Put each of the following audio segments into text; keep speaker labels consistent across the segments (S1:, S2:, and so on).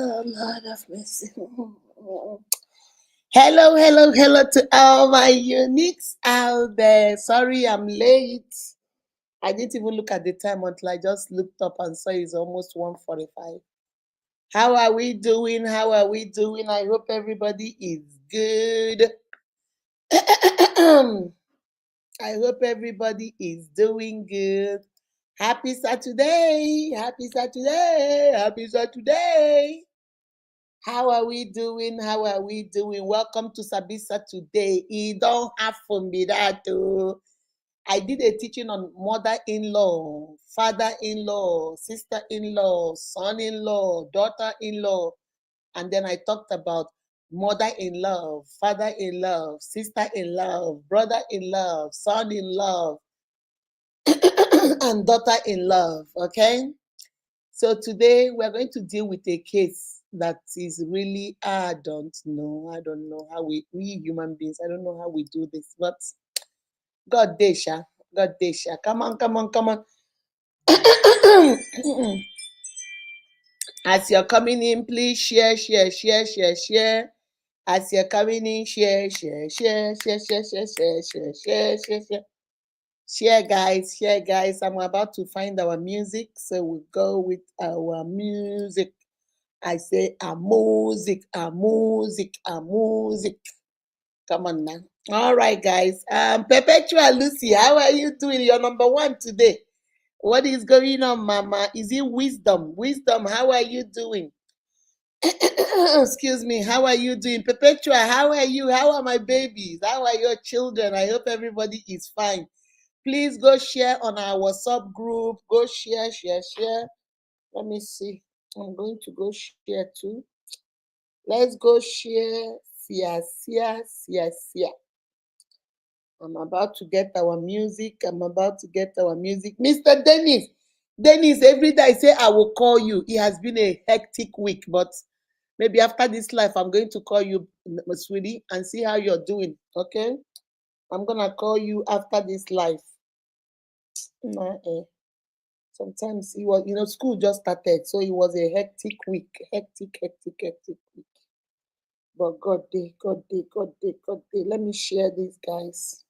S1: Oh, Lord of mercy. Hello to all my uniques out there. Sorry I'm late. I didn't even look at the time until I just looked up and saw it's almost 1:45. How are we doing? How are we doing? I hope everybody is good. I hope everybody is doing good. Happy Saturday! Happy Saturday! Happy Saturday! How are we doing? How are we doing? Welcome to Sabi today. It don't have for me that too. I did a teaching on mother-in-law, father-in-law, sister-in-law, son-in-law, daughter-in-law, and then I talked about mother-in-law, father-in-law, sister-in-law, brother-in-law, son-in-law, and daughter-in-law. Okay. So today we're going to deal with a case that is really, I don't know how we human beings, I don't know how we do this, but God Desha, God Desha. Come on. As you're coming in, please share. As you're coming in, share. Share, guys. I'm about to find our music, so we'll go with our music. I say a music. Come on now. All right, guys. Perpetual Lucy, how are you doing? You're number one today. What is going on, Mama? Is it wisdom? Wisdom, how are you doing? Excuse me. How are you doing? Perpetua, how are you? How are my babies? How are your children? I hope everybody is fine. Please go share on our WhatsApp group. Go share. Let me see. I'm going to go share too. Let's go share. Sia. I'm about to get our music. Mr. Dennis, every day I say I will call you. It has been a hectic week, but maybe after this life, I'm going to call you, sweetie, and see how you're doing. Okay? I'm going to call you after this life. Sometimes it was, school just started, so it was a hectic week. Hectic week. But God day. Let me share this, guys.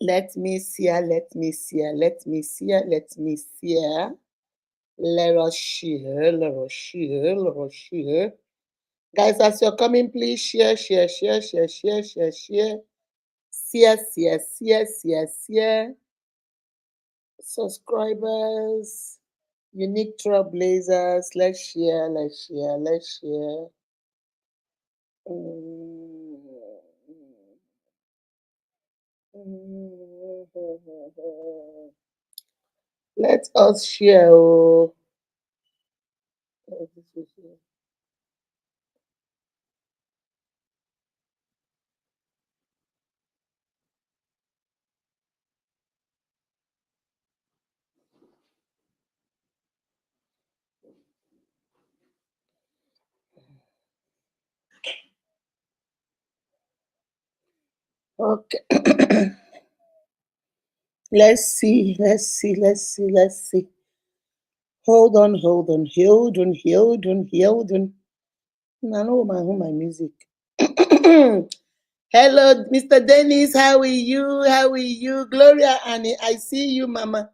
S1: Let me see. Let us share. Guys, as you're coming, please share. Share. Subscribers, unique trailblazers, let's share. Let us share. Okay. Let's see. Hold on. I know my music. Hello, Mr. Dennis. How are you? Gloria Annie, I see you, Mama.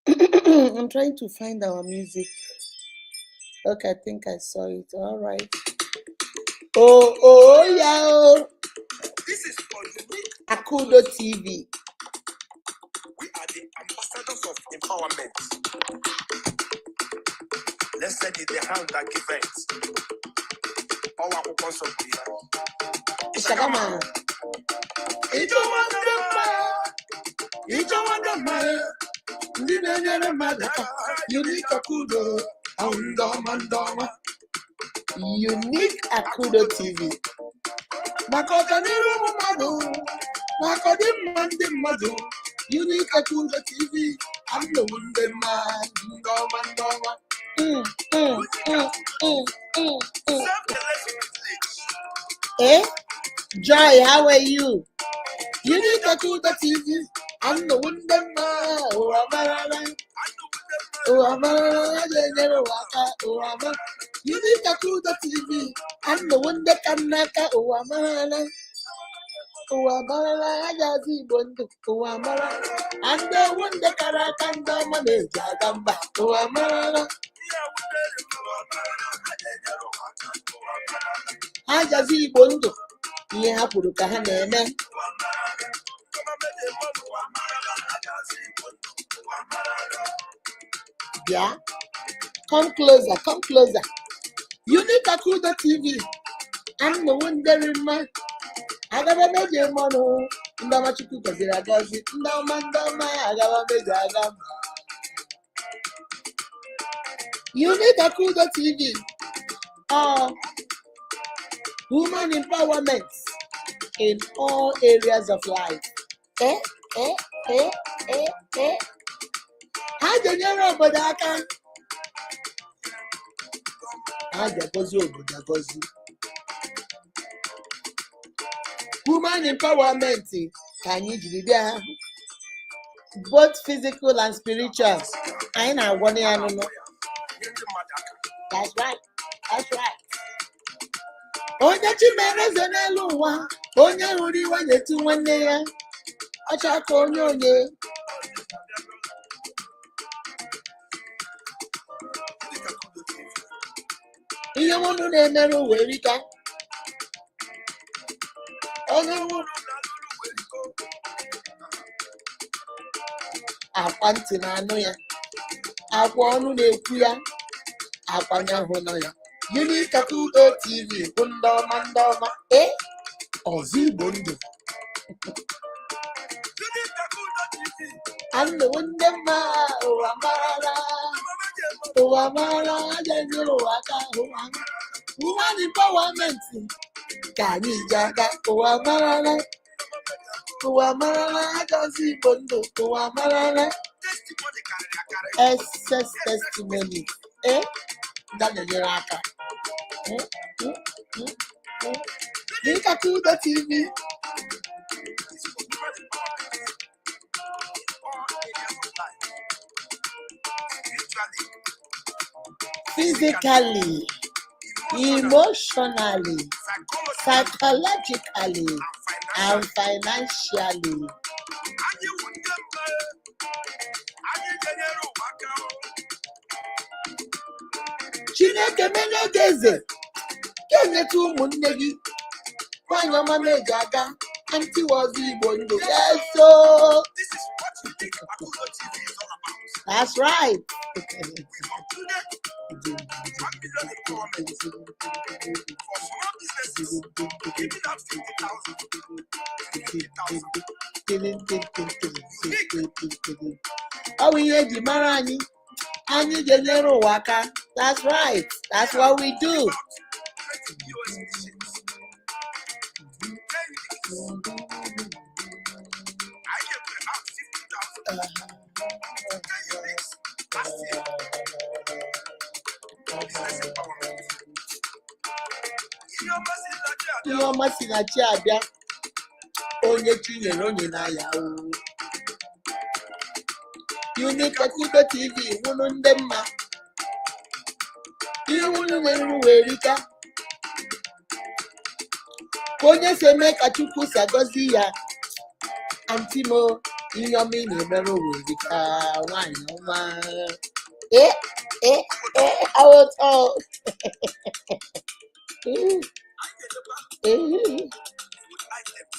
S1: I'm trying to find our music. Okay, I think I saw it. All right. Oh, yeah. This is for Akudo TV. We are the ambassadors of empowerment. Let's set it the hand that gives. Our opens of the Ishagama. Unique Akudo. Unique Akudo TV. Unique Akudo TV. I'm the Wonder Man. Eh? Joy, how are you? Unique Akudo TV. I'm the Wonder Man. Wahala, Wahala. You need to do the TV. I'm the one that can knock out Wahala. Wahala, Yazi Bundu, Wahala. I'm the one that can dominate Jagamba. Wahala. Ajazi Bundu. Ihe ha kwuru ka ha na-eme. Yeah, come closer, come closer. Unique Akudo TV. I'm the one there in my. I got a major mono. Ndama chukwu gọziri agọzi. Ndama agaba meji agam. Unique Akudo TV. Woman empowerment in all areas of life. Eh, eh, eh, eh, eh. Ha ga-enyere obodo aka. Ha ga-agọzi obodo agọzi. Woman empowerment ka anyị jiri bịa. Both physical and spiritual. Anyị na-agwọ ya n'ụlọ. That's right. That's right. Onye chi mere eze n'elu ụwa, onye hụrụ iwe na-etu nwanne ya. Ọcha ka onye. Ihe unu na-emere uwe rika. Onye akwa ntị na-anụ ya. Akwa ọnụ na-ekwu ya. Akwa anya hụ nọ ya. Unique Akudo TV bụ ndị ọma. Ọzọ Igbo ndụ. Andụ ndị mma ụwa marala. Ụwa marala ga-enyere ụwa aka. Woman empowerment ka anyị ji aga. Ụwa marala. Ụwa marala agazi Igbo ndụ. Ụwa marala. Excess testimony. That na-enyere aka. Unique Akudo TV. Physically, emotionally, psychologically, and financially. Chineke menye gị eze. Ga-enyetu ụmụnne gị. Nwanyị ọma meji aga. Aunty was Igbo ndụ. Yes, so. That's right. Ọ bụ ihe eji mara anyị. Anyị ga-enyere ụwa aka. That's right. That's what we do. Ihe ọma si na chi abịa. Onye chi nyere onye na-aya o. Unique Akudo TV wụrụ ndị mma. Ihe unu na-eru wee rika. Ka onye si eme ka Chukwu si agọzi ya. Aunty mo, ihe ọma ị na-emere wee rika. Nwanyị ọma. Out.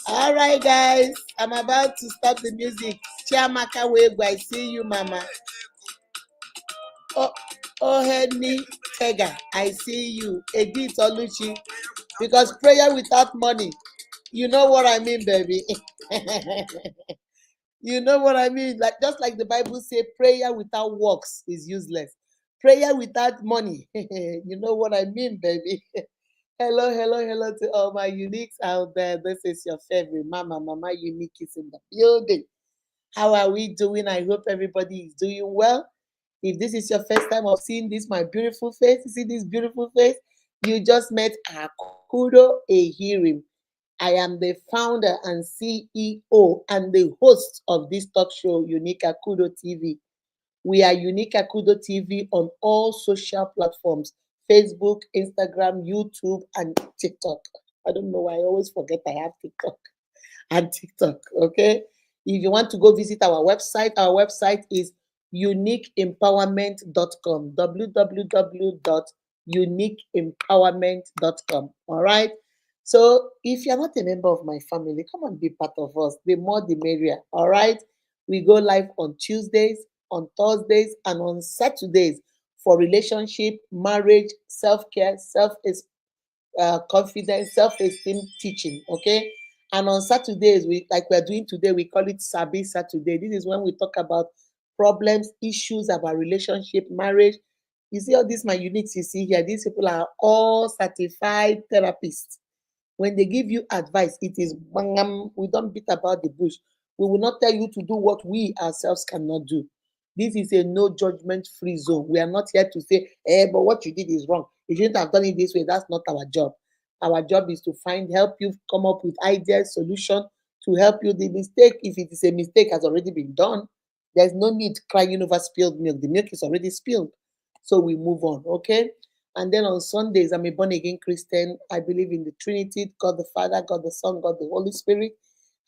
S1: All right, guys. I'm about to stop the music. Chiamaka Wegwu, I see you, Mama. Henny Tega, I see you. Edith Oluchi. Because prayer without money, you know what I mean, baby. You know what I mean? Like just like the Bible says, prayer without works is useless. Prayer without money, you know what I mean, baby. Hello to all my uniques out there. This is your favorite Mama Unique is in the building. How are we doing? I hope everybody is doing well. If this is your first time of seeing this, my beautiful face, you see this beautiful face, you just met Akudo Ehirim. I am the founder and CEO and the host of this talk show, Unique Akudo TV. We are Unique Akudo TV on all social platforms: Facebook, Instagram, YouTube, and TikTok. I don't know why I always forget I have TikTok and TikTok. Okay. If you want to go visit our website is uniqueempowerment.com. www.uniqueempowerment.com. All right. So if you're not a member of my family, come and be part of us. The more the merrier. All right. We go live on Tuesdays, on Thursdays, and on Saturdays for relationship, marriage, self-care, confidence, self-esteem teaching. Okay. And on Saturdays, we like we're doing today, we call it Sabi Saturday. This is when we talk about problems, issues about relationship, marriage. You see all these my uniques you see here, these people are all certified therapists. When they give you advice, it is bangam. We don't beat about the bush. We will not tell you to do what we ourselves cannot do. This is a no judgment free zone. We are not here to say, but what you did is wrong. You shouldn't have done it this way. That's not our job. Our job is to help you come up with ideas, solution to help you. The mistake, if it is a mistake, has already been done. There's no need crying over spilled milk. The milk is already spilled. So we move on, okay? And then on Sundays, I'm a born again Christian. I believe in the Trinity: God the Father, God the Son, God the Holy Spirit.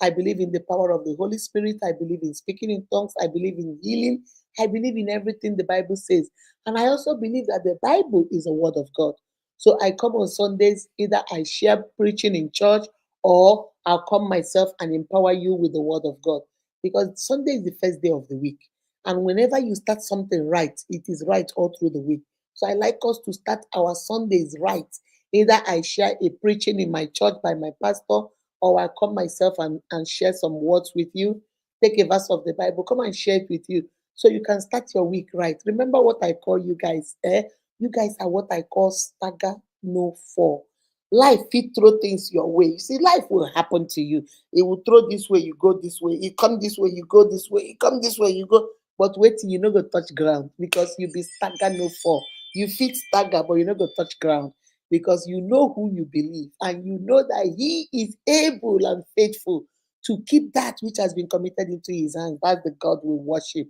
S1: I believe in the power of the Holy Spirit. I believe in speaking in tongues. I believe in healing. I believe in everything the Bible says. And I also believe that the Bible is a word of God. So I come on Sundays, either I share preaching in church or I'll come myself and empower you with the word of God. Because Sunday is the first day of the week. And whenever you start something right, it is right all through the week. So I like us to start our Sundays right. Either I share a preaching in my church by my pastor, or I come myself and share some words with you. Take a verse of the Bible, come and share it with you so you can start your week right. Remember what I call you guys. You guys are what I call stagger no fall. Life fit throw things your way. You see, life will happen to you. It will throw this way, you go this way. It come this way, you go this way. It come this way, you go. But wait till you no go touch ground because you be stagger no fall. You fit stagger, but you no go touch ground because you know who you believe and you know that He is able and faithful to keep that which has been committed into His hands. That's the God we worship.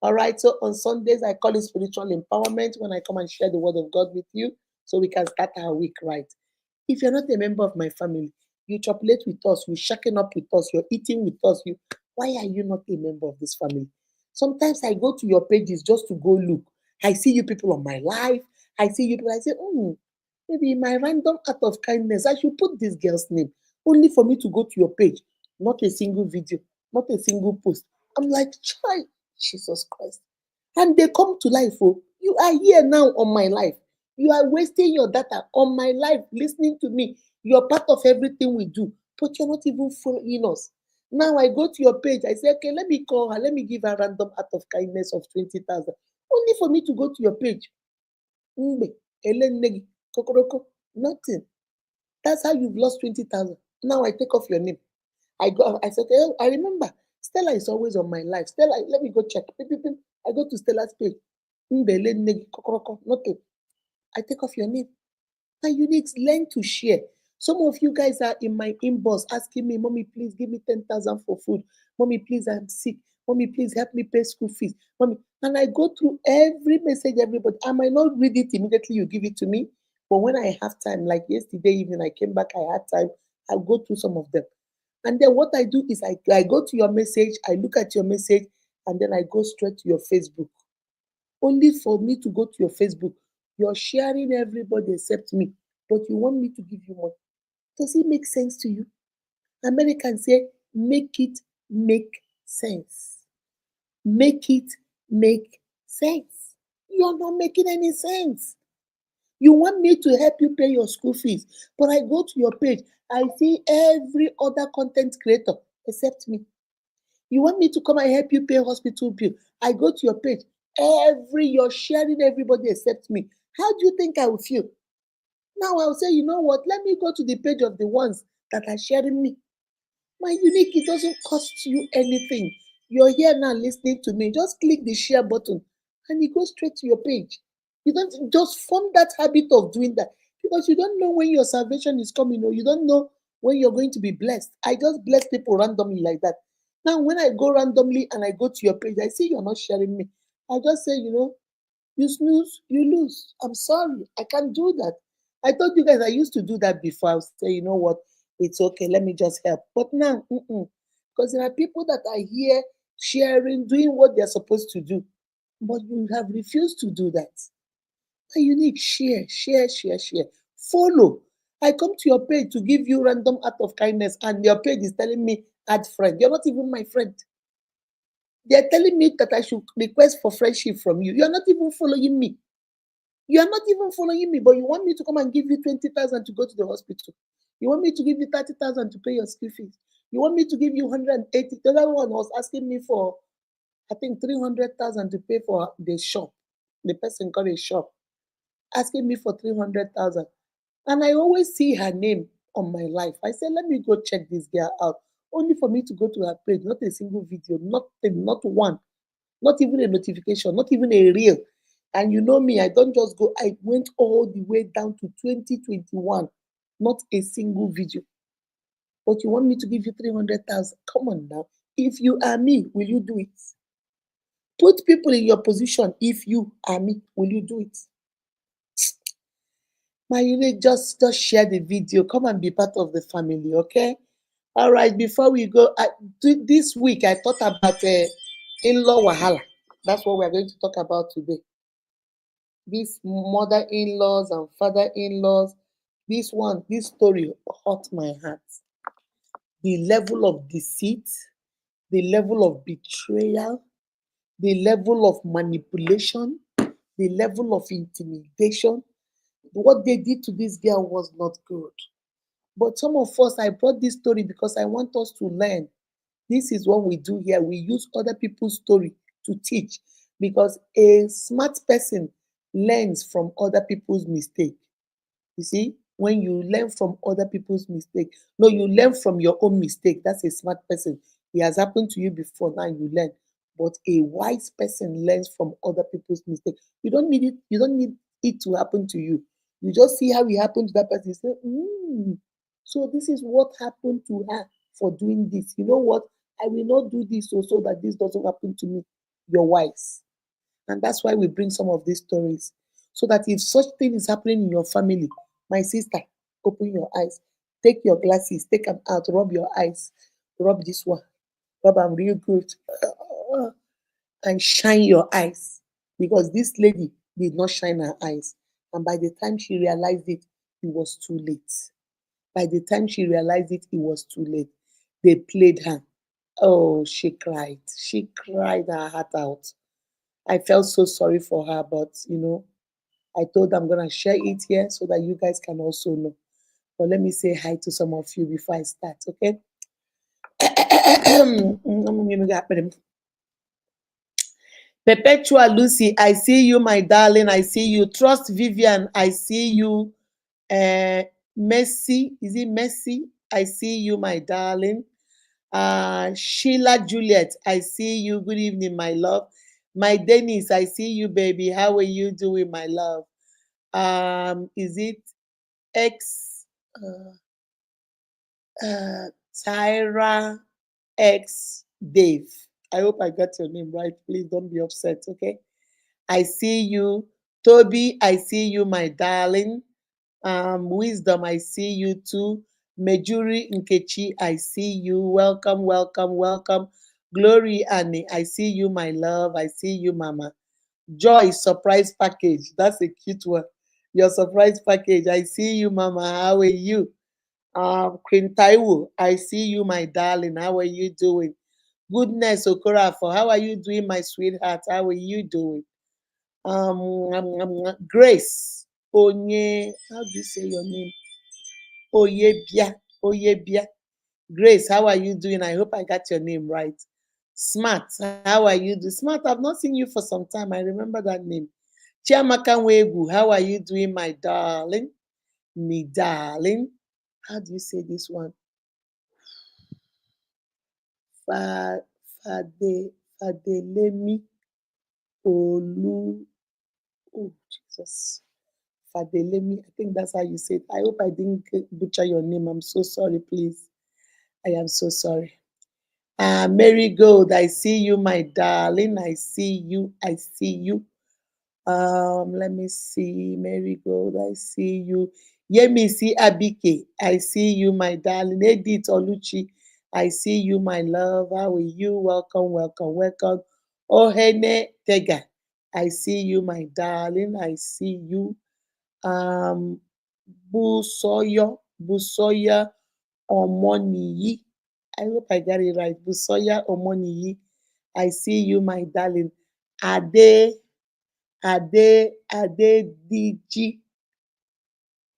S1: All right. So on Sundays, I call it spiritual empowerment when I come and share the word of God with you so we can start our week right. If you're not a member of my family, you chocolate with us, you shaking up with us, you're eating with us. Why are you not a member of this family? Sometimes I go to your pages just to go look. I see you people on my life. I see you people. I say, maybe in my random act of kindness, I should put this girl's name only for me to go to your page. Not a single video, not a single post. I'm like, child, Jesus Christ. And they come to life. Oh, you are here now on my life. You are wasting your data on my life, listening to me. You're part of everything we do, but you're not even following us. Now I go to your page. I say, okay, let me call her. Let me give her a random act of kindness of 20,000. Only for me to go to your page. Mbe, elenegi, kokoroko, nothing. That's how you've lost 20,000. Now I take off your name. I said, okay, I remember. Stella is always on my life. Stella, let me go check. I go to Stella's page. Mbe, elenegi, kokoroko, nothing. I take off your name. And you need to learn to share. Some of you guys are in my inbox asking me, Mommy, please give me 10,000 for food. Mommy, please, I'm sick. Mommy, please help me pay school fees. Mommy, and I go through every message, everybody. I might not read it immediately, you give it to me. But when I have time, like yesterday evening, I came back, I had time, I'll go through some of them. And then what I do is I go to your message, I look at your message, and then I go straight to your Facebook. Only for me to go to your Facebook. You're sharing everybody except me, but you want me to give you money. Does it make sense to you? Americans say, make it make sense. Make it make sense. You're not making any sense. You want me to help you pay your school fees, but I go to your page, I see every other content creator except me. You want me to come and help you pay hospital bill, I go to your page, you're sharing everybody except me. How do you think I will feel? Now I'll say, you know what? Let me go to the page of the ones that are sharing me. My unique, it doesn't cost you anything. You're here now listening to me. Just click the share button and it goes straight to your page. You don't just form that habit of doing that because you don't know when your salvation is coming or you don't know when you're going to be blessed. I just bless people randomly like that. Now, when I go randomly and I go to your page, I see you're not sharing me. I just say, you snooze, you lose. I'm sorry. I can't do that. I told you guys I used to do that before. I would say, you know what? It's okay. Let me just help. But now, because there are people that are here sharing, doing what they're supposed to do. But you have refused to do that. And you need share, share, share, share. Follow. I come to your page to give you random act of kindness, and your page is telling me add friend. You're not even my friend. They're telling me that I should request for friendship from you. You're not even following me. You are not even following me, but you want me to come and give you 20,000 to go to the hospital. You want me to give you 30,000 to pay your school fees. You want me to give you 180. The other one was asking me for, I think, 300,000 to pay for the shop. The person got a shop, asking me for 300,000. And I always see her name on my life. I said, let me go check this girl out. Only for me to go to her page, not a single video, nothing, not one, not even a notification, not even a reel. And you know me, I don't just go, I went all the way down to 2021, not a single video. But you want me to give you 300,000? Come on now. If you are me, will you do it? Put people in your position. If you are me, will you do it? My unit, just share the video. Come and be part of the family, okay? All right, before we go, this week I thought about in-law wahala. That's what we're going to talk about today. These mother-in-laws and father-in-laws. This story hurt my heart. The level of deceit, the level of betrayal, the level of manipulation, the level of intimidation. What they did to this girl was not good. But some of us, I brought this story because I want us to learn. This is what we do here. We use other people's story to teach, because a smart person learns from other people's mistake. You see, when you learn from other people's mistake, no, you learn from your own mistake. That's a smart person. It has happened to you before, now you learn. But a wise person learns from other people's mistake. You don't need it. You don't need it to happen to you. You just see how it happened to that person. You say, so this is what happened to her for doing this. You know what? I will not do this so that this doesn't happen to me. You're wise. And that's why we bring some of these stories. So that if such thing is happening in your family, my sister, open your eyes. Take your glasses, take them out, rub your eyes, rub this one, rub them real good, and shine your eyes. Because this lady did not shine her eyes. And by the time she realized it, it was too late. By the time she realized it, it was too late. They played her. Oh, she cried. She cried her heart out. I felt so sorry for her, but I told her I'm gonna share it here so that you guys can also know. But let me say hi to some of you before I start, okay? Perpetual Lucy, I see you, my darling. I see you. Trust Vivian, I see you. Messi, is it Messi? I see you, my darling. Sheila Juliet, I see you. Good evening, my love. My Dennis, I see you, baby. How are you doing, my love? Is it X Tyra X Dave? I hope I got your name right. Please don't be upset, okay? I see you. Toby, I see you, my darling. Wisdom, I see you too. Mejuri Nkechi, I see you. Welcome, welcome, welcome. Glory Annie, I see you, my love. I see you, Mama. Joy, surprise package. That's a cute one. Your surprise package. I see you, Mama. How are you? Queen Taiwo, I see you, my darling. How are you doing? Goodness, Okorafo, how are you doing, my sweetheart? How are you doing? Grace Onye, how do you say your name? Oyebia, Oyebia. Grace, how are you doing? I hope I got your name right. Smart, how are you doing? Smart, I've not seen you for some time. I remember that name. Chiamaka Nwegu, how are you doing, my darling? Me darling. How do you say this one? Fa, Fadelemi Olu. Oh, Jesus. Fadelemi. I think that's how you say it. I hope I didn't butcher your name. I'm so sorry, please. I am so sorry. Marigold, I see you, my darling. I see you. I see you. Let me see. Marigold, I see you. Yemisi Abike, I see you, my darling. Edith Oluchi, I see you, my love. How are you? Welcome, welcome, welcome. Ohene Tega, I see you, my darling. I see you. Um, Busoya Omoniyi. I hope I got it right. Busoya Omoniyi. I see you, my darling. Ade, Adediji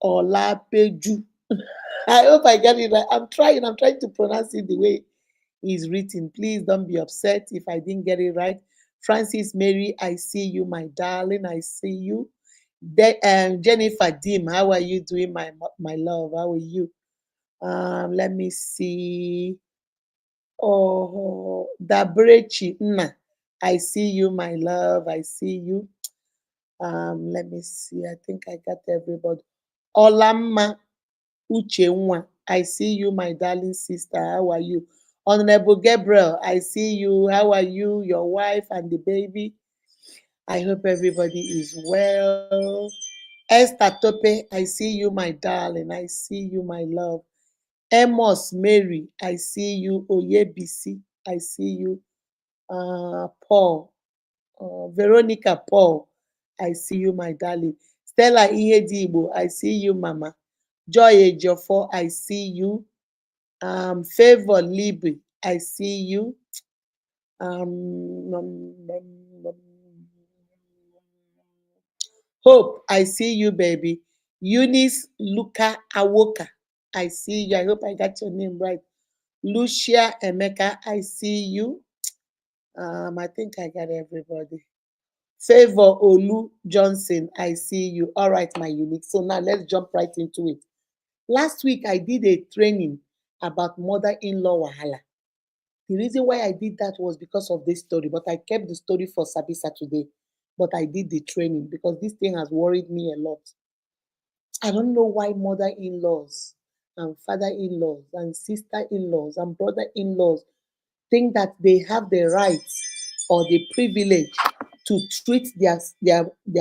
S1: Olapeju. I hope I got it right. I'm trying to pronounce it the way it's written. Please don't be upset if I didn't get it right. Francis Mary, I see you, my darling. I see you. Jennifer Dim, how are you doing, my love? How are you? Let me see. Oh, Dabrechi Nna, I see you, my love. I see you. Let me see. I think I got everybody. Olamma Uchenwa, I see you, my darling sister. How are you? Honorable Gabriel, I see you. How are you? Your wife and the baby. I hope everybody is well. Esther Tope, I see you, my darling. I see you, my love. Amos Mary, I see you. Oyebisi, I see you. Paul, Veronica Paul, I see you, my darling. Stella Ihedibo, I see you, Mama. Joy Ejiofor, I see you. Favor Libby, I see you. Hope, I see you, baby. Eunice Luka Awoka, I see you. I hope I got your name right. Lucia Emeka, I see you. I think I got everybody. Favor Olu Johnson, I see you. All right, my unique. So now let's jump right into it. Last week I did a training about mother-in-law wahala. The reason why I did that was because of this story, but I kept the story for Sabi Saturday. But I did the training because this thing has worried me a lot. I don't know why mother-in-laws and father-in-laws and sister-in-laws and brother-in-laws think that they have the rights or the privilege to treat their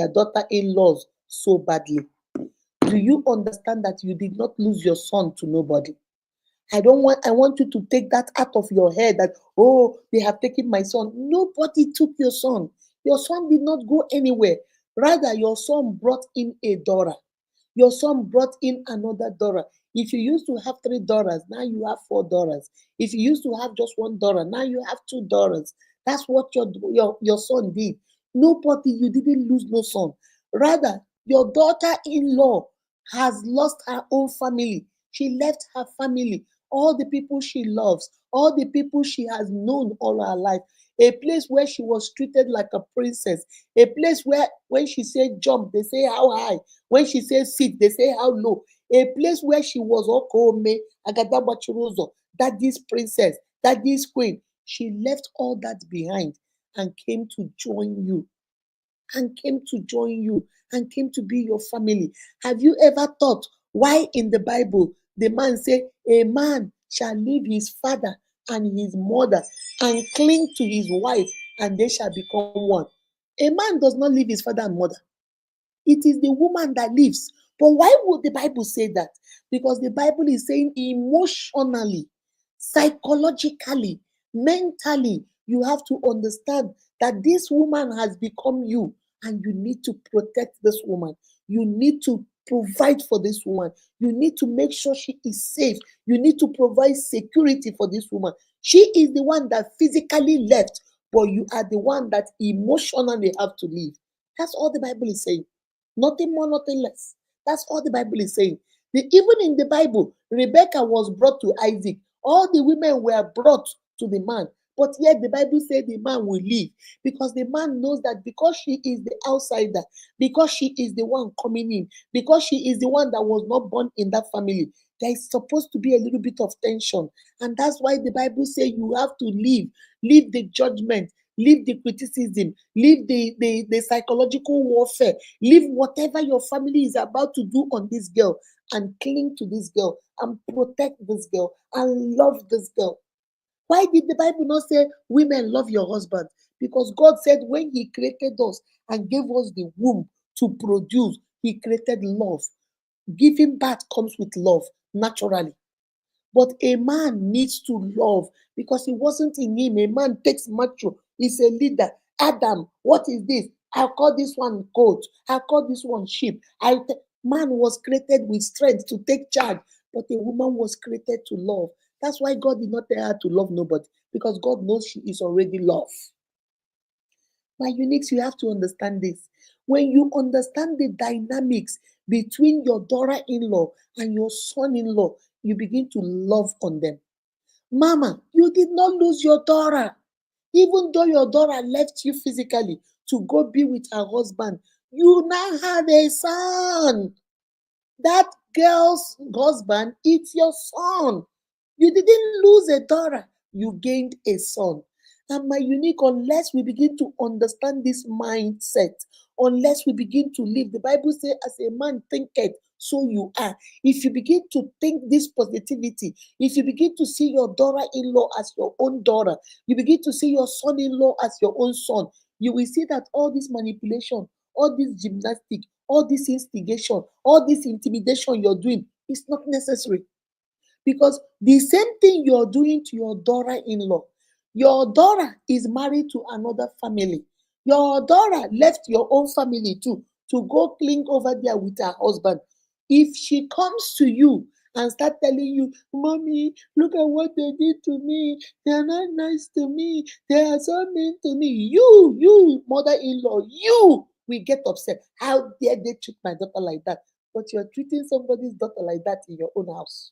S1: daughter-in-laws so badly. Do you understand that you did not lose your son to nobody? I want you to take that out of your head that, oh, they have taken my son. Nobody took your son. Your son did not go anywhere. Rather, your son brought in a daughter. Your son brought in another daughter. If you used to have three daughters, now you have four daughters. If you used to have just one daughter, now you have two daughters. That's what your son did. Nobody, you didn't lose no son. Rather, your daughter-in-law has lost her own family. She left her family, all the people she loves, all the people she has known all her life, a place where she was treated like a princess, a place where when she said jump, they say how high, when she says sit, they say how low, a place where she was okome, agadabachuruzo, that this princess, that this queen, she left all that behind and came to join you and came to join you and came to be your family. Have you ever thought why in the Bible the man said, a man shall leave his father and his mother and cling to his wife and they shall become one? A man does not leave his father and mother. It is the woman that lives. But why would the Bible say that? Because the Bible is saying emotionally, psychologically, mentally, you have to understand that this woman has become you and you need to protect this woman. You need to provide for this woman. You need to make sure she is safe. You need to provide security for this woman. She is the one that physically left, but you are the one that emotionally have to leave. That's all the Bible is saying. Nothing more, nothing less. That's all the Bible is saying. Even in the Bible, Rebecca was brought to Isaac. All the women were brought to the man. But yet the Bible said the man will leave because the man knows that because she is the outsider, because she is the one coming in, because she is the one that was not born in that family, there is supposed to be a little bit of tension. And that's why the Bible says you have to leave the judgment, leave the criticism, leave the psychological warfare, leave whatever your family is about to do on this girl and cling to this girl and protect this girl and love this girl. Why did the Bible not say, women, love your husband? Because God said when He created us and gave us the womb to produce, He created love. Giving birth comes with love naturally. But a man needs to love because it wasn't in him. A man takes macho. He's a leader. Adam, what is this? I call this one goat. I call this one sheep. Man was created with strength to take charge, but a woman was created to love. That's why God did not tell her to love nobody, because God knows she is already love. My uniques, you have to understand this. When you understand the dynamics between your daughter-in-law and your son-in-law, you begin to love on them. Mama, you did not lose your daughter. Even though your daughter left you physically to go be with her husband, you now have a son. That girl's husband is your son. You didn't lose a daughter, you gained a son. And my unique, unless we begin to understand this mindset, unless we begin to live, the Bible says, as a man thinketh, so you are. If you begin to think this positivity, if you begin to see your daughter-in-law as your own daughter, you begin to see your son-in-law as your own son, you will see that all this manipulation, all this gymnastic, all this instigation, all this intimidation you're doing is not necessary. Because the same thing you're doing to your daughter-in-law, your daughter is married to another family. Your daughter left your own family too to go cling over there with her husband. If she comes to you and start telling you, Mommy, look at what they did to me. They are not nice to me. They are so mean to me. You, mother-in-law, you will get upset. How dare they treat my daughter like that? But you're treating somebody's daughter like that in your own house.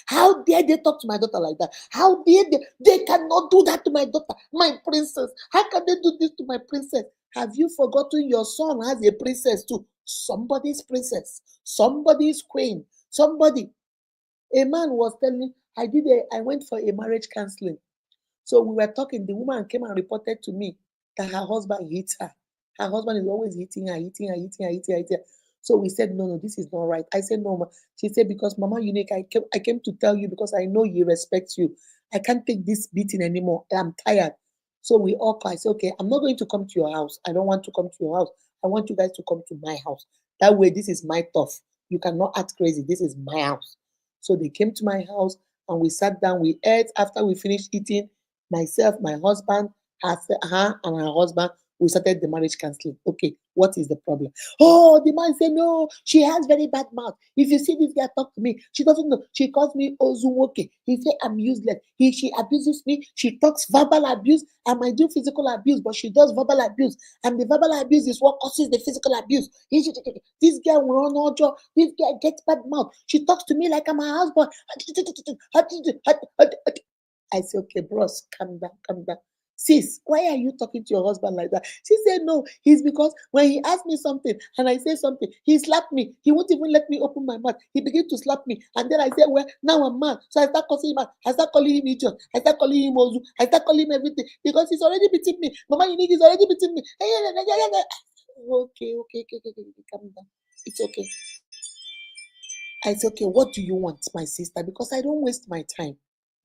S1: How dare they talk to my daughter like that? How dare they? They cannot do that to my daughter, my princess. How can they do this to my princess? Have you forgotten your son has a princess too? Somebody's princess, somebody's queen, somebody. A man was telling me, I went for a marriage counseling. So we were talking. The woman came and reported to me that her husband hits her. Her husband is always hitting her, hitting her, hitting her, hitting her, hitting her. So we said, no, this is not right. I said, no, ma. She said, because Mama Unique, I came to tell you because I know he respects you. I can't take this beating anymore. I'm tired. So we all call. I said, okay, I'm not going to come to your house. I don't want to come to your house. I want you guys to come to my house. That way, this is my turf. You cannot act crazy. This is my house. So they came to my house and we sat down. We ate. After we finished eating, myself, my husband, her and her husband, we started the marriage counseling. Okay, what is the problem? Oh, the man said, no, she has very bad mouth. If you see this girl talk to me, she doesn't know. She calls me Ozuwoke. He said, I'm useless. She abuses me. She talks verbal abuse. I might do physical abuse, but she does verbal abuse. And the verbal abuse is what causes the physical abuse. This girl will run all job. This girl gets bad mouth. She talks to me like I'm her husband. I say, okay, bros, calm down, calm down. Sis, why are you talking to your husband like that? She said, no, he's because when he asked me something and I say something, he slapped me. He won't even let me open my mouth. He began to slap me. And then I said, well, now I'm mad. So I start calling him out. I start calling him idiot. I start calling him Ozu. I start calling him everything because he's already beating me. Mama, you need, he's already beating me. Okay, calm down. It's okay. I said, okay, what do you want, my sister? Because I don't waste my time.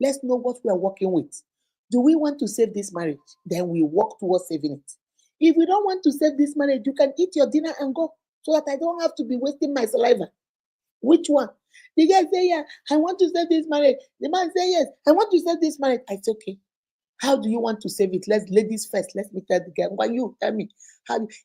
S1: Let's know what we are working with. Do we want to save this marriage? Then we work towards saving it. If we don't want to save this marriage, you can eat your dinner and go so that I don't have to be wasting my saliva. Which one? The guy say, yeah, I want to save this marriage. The man say, yes, I want to save this marriage. I say, okay. How do you want to save it? Let's ladies first. Let me tell the guy. Why you tell me?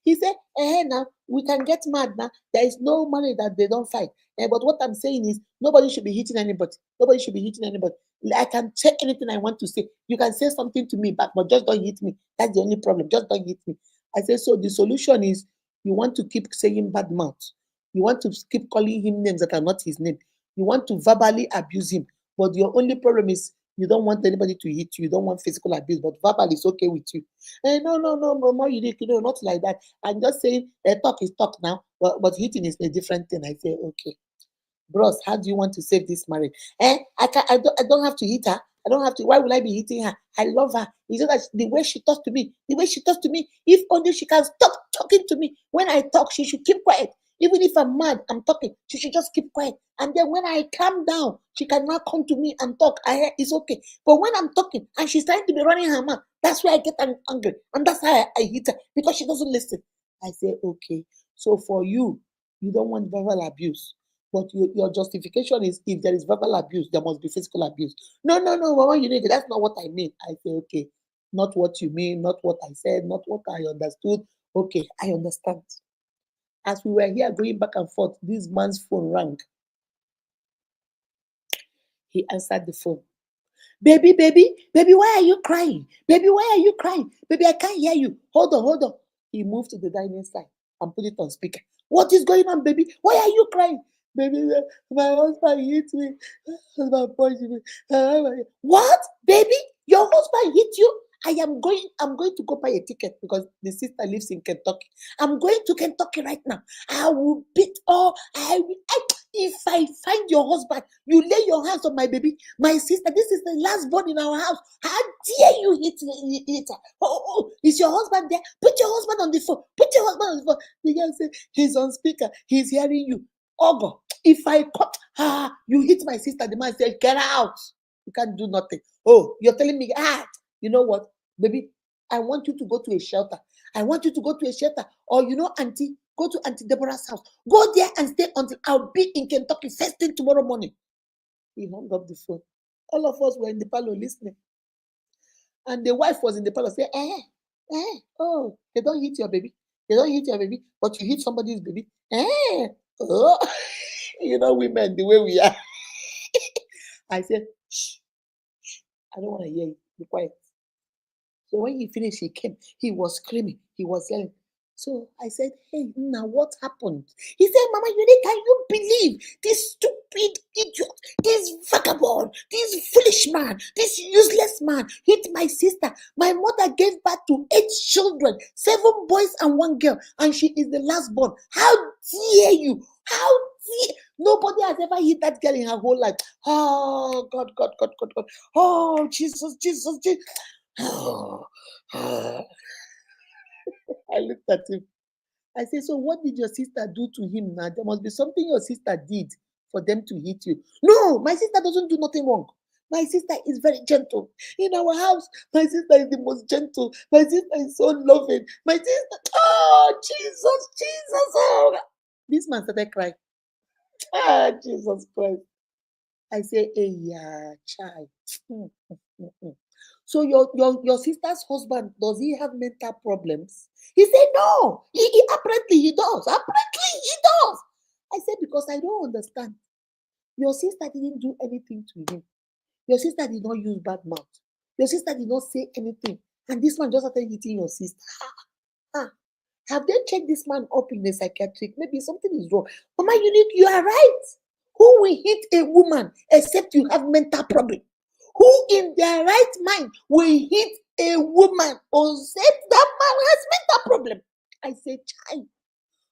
S1: He said, now we can get mad now. There is no money that they don't fight. But what I'm saying is nobody should be hitting anybody. Nobody should be hitting anybody. I can check anything I want to say. You can say something to me back, but just don't hit me. That's the only problem. Just don't hit me. I said, so the solution is you want to keep saying bad mouth. You want to keep calling him names that are not his name. You want to verbally abuse him. But your only problem is you don't want anybody to hit you. You don't want physical abuse, but verbal is okay with you. No, more unique. Not like that. I'm just saying, talk is talk now, but hitting is a different thing. I say, okay, bros, how do you want to save this marriage? I don't have to hit her. I don't have to. Why will I be hitting her? I love her. It's just that the way she talks to me, if only she can stop talking to me. When I talk, she should keep quiet. Even if I'm mad, I'm talking, she should just keep quiet. And then when I calm down, she can now come to me and talk. It's okay. But when I'm talking and she's trying to be running her mouth, that's why I get angry. And that's how I hit her because she doesn't listen. I say, okay. So for you, you don't want verbal abuse. But your justification is if there is verbal abuse, there must be physical abuse. No, no, no, Mama, you need it. That's not what I mean. I say, okay, not what you mean, not what I said, not what I understood. Okay, I understand. As we were here going back and forth, this man's phone rang. He answered the phone. Baby, baby, baby, why are you crying? Baby, why are you crying? Baby, I can't hear you. Hold on, hold on. He moved to the dining side and put it on speaker. What is going on, baby? Why are you crying? Baby, my husband hit me. Husband punched me. What? Baby? Your husband hit you? I'm going to go buy a ticket because the sister lives in Kentucky. I'm going to Kentucky right now. I will beat all if I find your husband, you lay your hands on my baby, my sister. This is the last born in our house. How dare you hit her? Is your husband there? Put your husband on the phone. Put your husband on the phone. The guy say he's on speaker. He's hearing you. Ogo, if I cut, you hit my sister. The man said, get out. You can't do nothing. Oh, you're telling me, you know what, baby? I want you to go to a shelter. I want you to go to a shelter. Or, auntie, go to Auntie Deborah's house. Go there and stay until I'll be in Kentucky first thing tomorrow morning. He hung up the phone. All of us were in the parlor listening. And the wife was in the parlor saying, oh, they don't hit your baby. They don't hit your baby, but you hit somebody's baby. Oh. Women, the way we are. I said, shh, I don't want to hear you. Be quiet. So when he finished, he came. He was screaming. He was yelling. So I said, hey, now what happened? He said, Mama Yuni, can you believe this stupid idiot, this vagabond, this foolish man, this useless man hit my sister? My mother gave birth to 8 children, 7 boys and 1 girl, and she is the last born. How dare you? How dare nobody has ever hit that girl in her whole life. Oh, God, God, God, God, God. Oh, Jesus, Jesus, Jesus. I looked at him. I said, so what did your sister do to him now? There must be something your sister did for them to hit you. No, my sister doesn't do nothing wrong. My sister is very gentle. In our house, my sister is the most gentle. My sister is so loving. My sister, oh, Jesus, Jesus. Oh. This man started crying. Jesus Christ. I say, hey, yeah, child. So your sister's husband, does he have mental problems? He said, no. Apparently he does. Apparently he does. I said, because I don't understand. Your sister didn't do anything to him. Your sister did not use bad mouth. Your sister did not say anything. And this man just started hitting your sister. Have they checked this man up in the psychiatric? Maybe something is wrong. Mama, you are right. Who will hit a woman except you have mental problem? Who in their right mind will hit a woman except that man has mental problem? I say, child.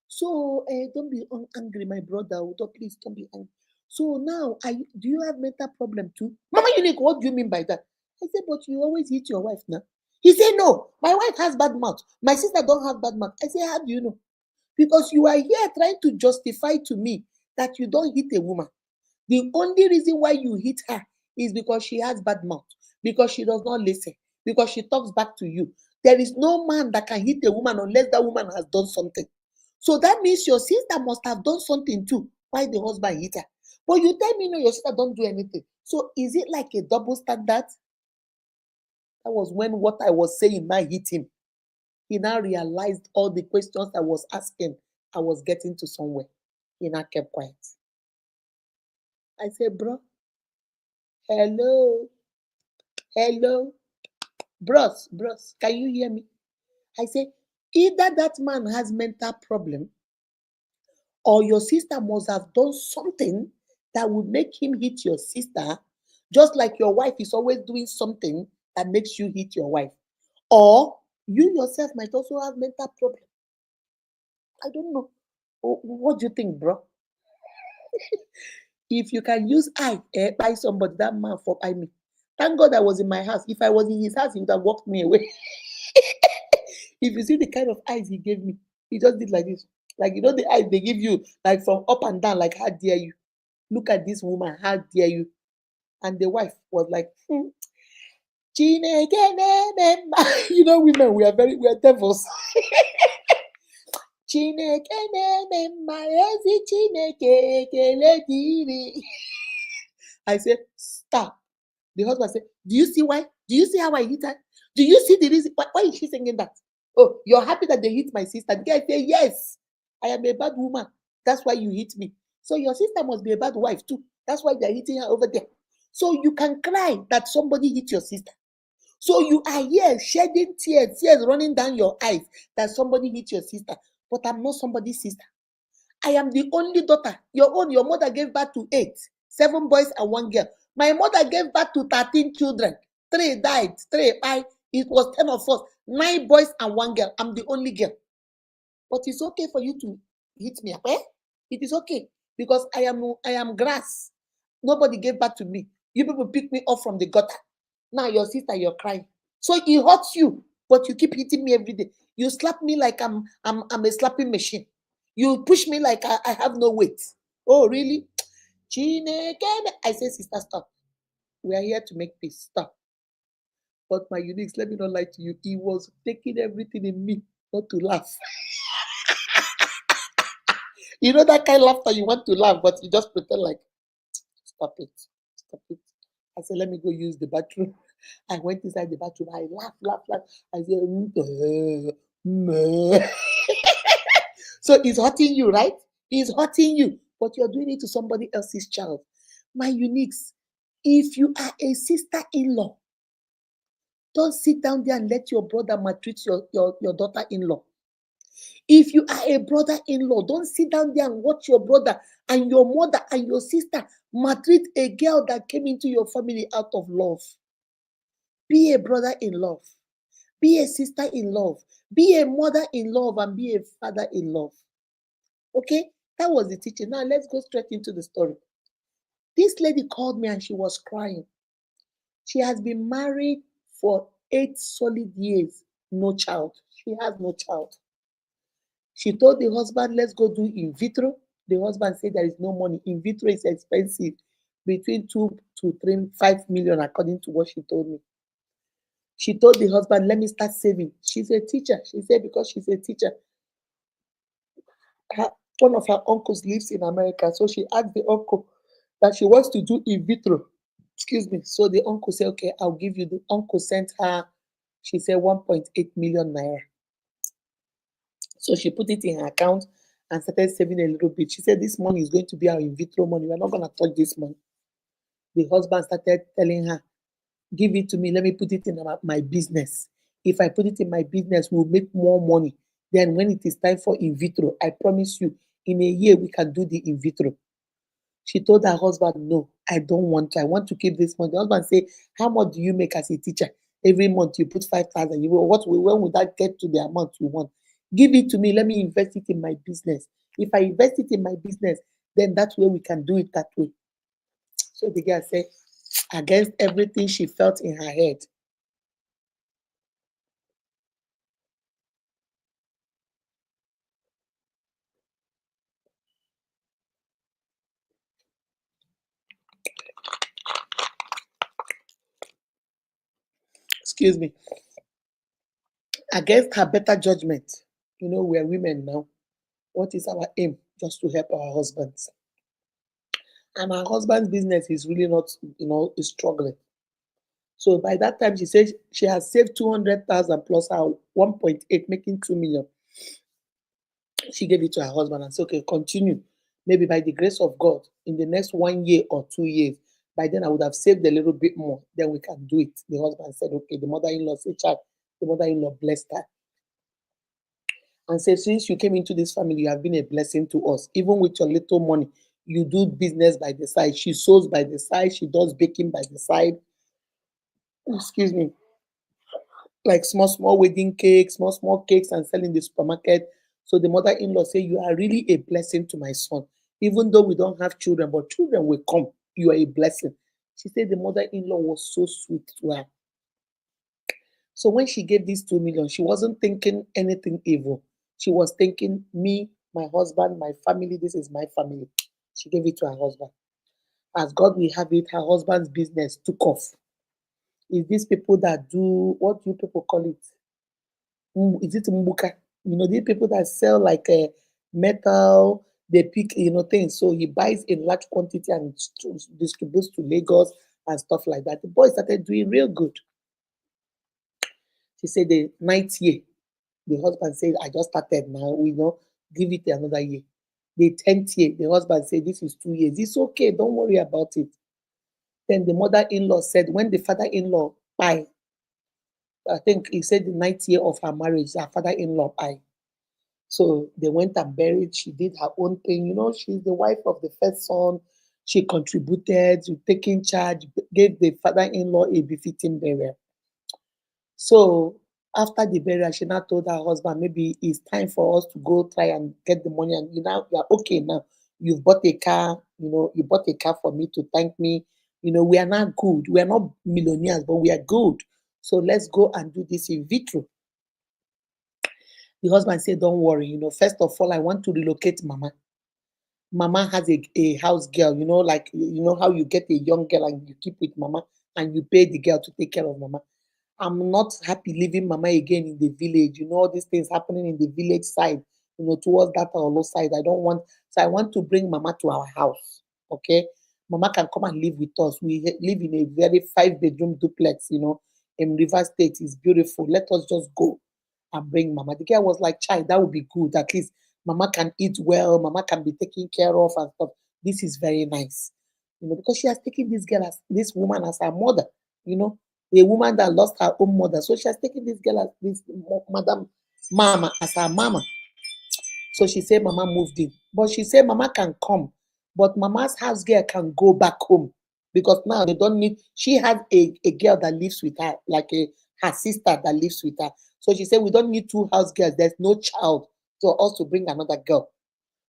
S1: So don't be angry, my brother. Please don't be angry. So now, do you have mental problem too? Mama Unique, what do you mean by that? I said, but you always hit your wife now. He said, no, my wife has bad mouth. My sister don't have bad mouth. I say, how do you know? Because you are here trying to justify to me that you don't hit a woman. The only reason why you hit her is because she has bad mouth, because she does not listen, because she talks back to you. There is no man that can hit a woman unless that woman has done something. So that means your sister must have done something too. Why the husband hit her? But you tell me no, your sister don't do anything. So is it like a double standard? That was when what I was saying might hit him. He now realized all the questions I was asking, I was getting to somewhere. He now kept quiet. I said, bro, hello, bros, can you hear me? I said, either that man has mental problem or your sister must have done something that would make him hit your sister, just like your wife is always doing something that makes you hit your wife. Or you yourself might also have mental problem. I don't know. What do you think, bro? If you can use buy somebody, that man for buy me. Thank God I was in my house. If I was in his house, he would have walked me away. If you see the kind of eyes he gave me, he just did like this. Like, the eyes they give you, like from up and down, like, how dare you? Look at this woman, how dare you? And the wife was like, Chineke na-eme." Women, we are devils. Chineke na-eme mma, ezi Chineke ekele dịrị. I said, stop. The husband said, do you see why? Do you see how I hit her? Do you see the reason? Why is she singing that? Oh, you're happy that they hit my sister. The guy said, yes, I am a bad woman. That's why you hit me. So your sister must be a bad wife too. That's why they're hitting her over there. So you can cry that somebody hit your sister. So you are here shedding tears running down your eyes that somebody hit your sister. But I'm not somebody's sister. I am the only daughter. Your mother gave birth to 8, 7 boys and 1 girl. My mother gave birth to 13 children. 3 died, 3 died. It was 10 of us, 9 boys and 1 girl. I'm the only girl. But it's okay for you to hit me. Eh? It is okay because I am grass. Nobody gave birth to me. You people pick me up from the gutter. Now your sister, you're crying. So it hurts you, but you keep hitting me every day. You slap me like I'm a slapping machine. You push me like I have no weight. Oh, really? I say, sister, stop. We are here to make peace. Stop. But my uniques, let me not lie to you. He was taking everything in me not to laugh. That kind of laughter you want to laugh, but you just pretend like, stop it. Stop it. I said, let me go use the bathroom. I went inside the bathroom. I laugh. I said, So it's hurting you, right? It's hurting you, but you're doing it to somebody else's child. My uniques, if you are a sister-in-law, don't sit down there and let your brother maltreat your daughter-in-law. If you are a brother-in-law, don't sit down there and watch your brother and your mother and your sister maltreat a girl that came into your family out of love. Be a brother-in-law. Be a sister-in-law. Be a mother-in-law and be a father-in-law. Okay? That was the teaching. Now let's go straight into the story. This lady called me and she was crying. She has been married for 8 solid years. No child. She has no child. She told the husband, let's go do in vitro. The husband said there is no money. In vitro is expensive. Between 2 to 3, 5 million, according to what she told me. She told the husband, let me start saving. She's a teacher. She said because she's a teacher, one of her uncles lives in America. So she asked the uncle that she wants to do in vitro. Excuse me. So the uncle said, okay, I'll give you. The uncle sent her, she said, 1.8 million naira. So she put it in her account and started saving a little bit. She said, this money is going to be our in vitro money. We're not going to touch this money. The husband started telling her, give it to me. Let me put it in my business. If I put it in my business, we'll make more money. Then when it is time for in vitro, I promise you, in a year, we can do the in vitro. She told her husband, no, I don't want to. I want to keep this money. The husband said, how much do you make as a teacher? Every month you put 5,000. When would that get to the amount you want? Give it to me. Let me invest it in my business. If I invest it in my business, then that way we can do it that way. So the girl said, against everything she felt in her head, excuse me, against her better judgment. We're women now. What is our aim? Just to help our husbands. And her husband's business is really not, is struggling. So by that time, she said she has saved 200,000 plus her 1.8, making 2 million. She gave it to her husband and said, okay, continue. Maybe by the grace of God, in the next 1 year or 2 years, by then I would have saved a little bit more. Then we can do it. The husband said, okay. The mother-in-law said, child. The mother-in-law blessed her and said, since you came into this family, you have been a blessing to us. Even with your little money, you do business by the side. She sews by the side. She does baking by the side. Excuse me. Like small wedding cakes, small cakes and selling in the supermarket. So the mother-in-law said, you are really a blessing to my son. Even though we don't have children, but children will come. You are a blessing. She said the mother-in-law was so sweet to her. So when she gave this 2 million, she wasn't thinking anything evil. She was thinking, me, My husband, my family, this is my family. She gave it to her husband. As God will have it, her husband's business took off. Is these people that do, what do you people call it? Is it mbuka? These people that sell like a metal, they pick, things. So he buys in large quantity and distributes to Lagos and stuff like that. The boy started doing real good. She said the ninth year, the husband said, I just started now, give it another year. The 10th year, the husband said, this is 2 years. It's okay, don't worry about it. Then the mother-in-law said, when the father-in-law died, I think he said the ninth year of her marriage, her father-in-law died. So they went and buried. She did her own thing. She's the wife of the first son. She contributed to taking charge, gave the father-in-law a befitting burial. So after the burial, she now told her husband, maybe it's time for us to go try and get the money. And you're okay now. You've bought a car, you bought a car for me to thank me. We are not good. We are not millionaires, but we are good. So let's go and do this in vitro. The husband said, don't worry, first of all, I want to relocate mama. Mama has a house girl, like how you get a young girl and you keep with mama and you pay the girl to take care of mama. I'm not happy leaving mama again in the village. All these things happening in the village side, towards that Olo side. I don't want, so I want to bring mama to our house. Okay. Mama can come and live with us. We live in a very 5-bedroom duplex, in River State. It's beautiful. Let us just go and bring mama. The girl was like, child, that would be good. At least mama can eat well, mama can be taken care of and stuff. This is very nice. Because she has taken this woman as her mother, a woman that lost her own mother. So she has taken this girl as this madam mama as her mama. So she said mama moved in. But she said mama can come, but mama's house girl can go back home. Because now they don't need, she has a girl that lives with her, like her sister that lives with her. So she said we don't need two house girls. There's no child for us to bring another girl.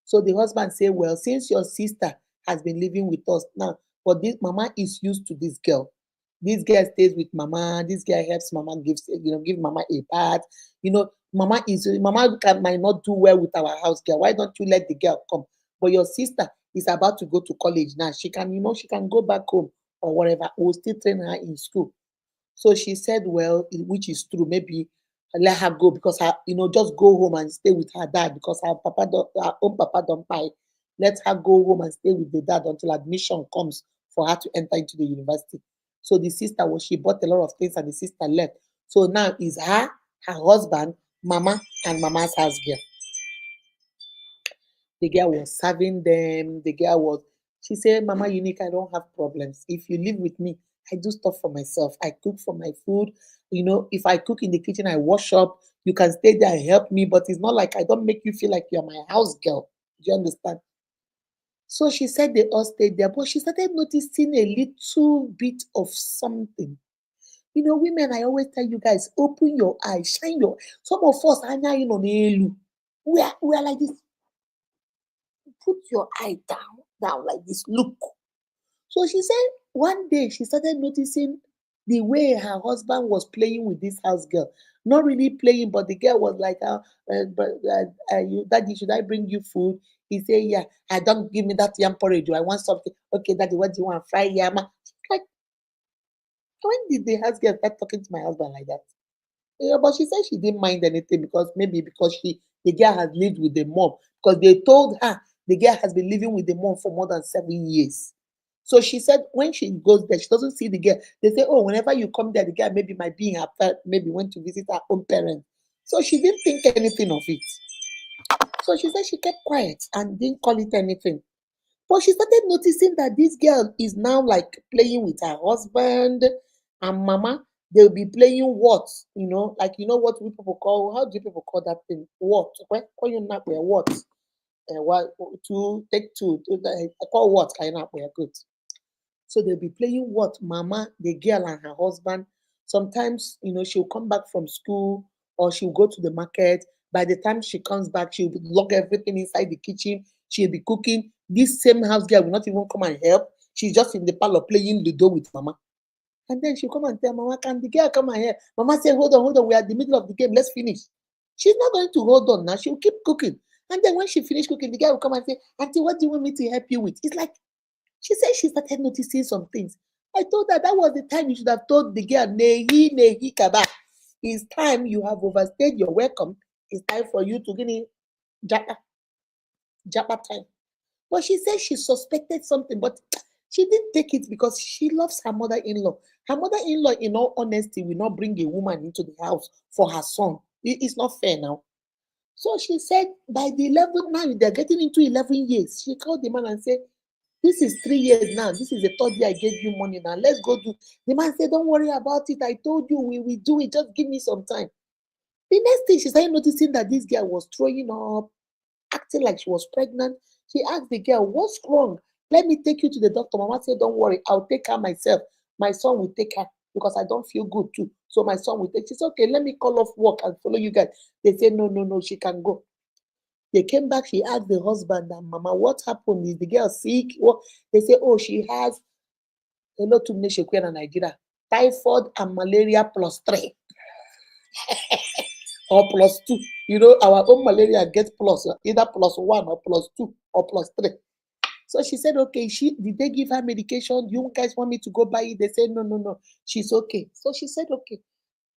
S1: So the husband said, well, since your sister has been living with us now, but this mama is used to this girl. This girl stays with mama. This girl helps mama, give mama a bath. Mama might not do well with our house girl. Why don't you let the girl come? But your sister is about to go to college now. She can go back home or whatever. We'll still train her in school. So she said, well, which is true, maybe let her go because just go home and stay with her dad because her own papa don't buy. Let her go home and stay with the dad until admission comes for her to enter into the university. So the sister she bought a lot of things and the sister left. So now is her husband, mama, and mama's house girl. The girl was serving them. She said, Mama Unique, I don't have problems. If you live with me, I do stuff for myself. I cook for my food. If I cook in the kitchen, I wash up. You can stay there and help me, but it's not like I don't make you feel like you're my house girl. Do you understand? So she said they all stayed there, but she started noticing a little bit of something. Women, I always tell you guys, open your eyes, shine your. Some of us, Anya, we are like this. Put your eye down like this. Look. So she said one day she started noticing the way her husband was playing with this house girl. Not really playing, but the girl was like, Daddy, should I bring you food? He said, yeah. I don't give me that yam porridge. Do I want something? Okay, Daddy, what do you want? Fry yam? Like, when did the house girl start talking to my husband like that? But she said she didn't mind anything because the girl has lived with the mom because they told her the girl has been living with the mom for more than 7 years. So she said when she goes there, she doesn't see the girl. They say, oh, whenever you come there, the girl maybe might be in her maybe went to visit her own parents. So she didn't think anything of it. So she said she kept quiet and didn't call it anything. But she started noticing that this girl is now like playing with her husband and mama. They'll be playing what? Like what we people call, how do people call that thing? What? Call you not where what? What to take I call what kind of where good. So they'll be playing what? Mama, the girl and her husband. Sometimes, she'll come back from school or she'll go to the market. By the time she comes back, she'll lock everything inside the kitchen. She'll be cooking. This same house girl will not even come and help. She's just in the parlor playing Ludo with mama. And then she'll come and tell mama, can the girl come and help? Mama said, hold on, we're at the middle of the game. Let's finish. She's not going to hold on now. She'll keep cooking. And then when she finished cooking, the guy will come and say, Auntie, what do you want me to help you with? It's like she said she started noticing some things. I told her that was the time you should have told the girl, Nehi, Nehi, Kaba. It's time you have overstayed your welcome. It's time for you to give me Japa, Japa time. But she said she suspected something, but she didn't take it because she loves her mother-in-law. Her mother-in-law, in all honesty, will not bring a woman into the house for her son. It's not fair now. So she said by the 11th, now they're getting into 11 years. She called the man and said, this is 3 years now. This is the third year I gave you money now. Let's go do. The man said, don't worry about it. I told you we will do it. Just give me some time. The next thing she started noticing that this girl was throwing up, acting like she was pregnant. She asked the girl, what's wrong? Let me take you to the doctor. Mama said, don't worry. I'll take her myself. My son will take her because I don't feel good too. So my son will take. She said, okay, let me call off work and follow you guys. They said, no, no, no, she can go. They came back. She asked the husband and Mama, what happened? Is the girl sick? What? They say, oh, she has a lot to Nigeria. Typhoid and malaria +3 or +2. You know, our own malaria gets plus either +1 or +2 or +3. So she said, okay, did they give her medication? You guys want me to go buy it? They said, no, no, no. She's okay. So she said, okay.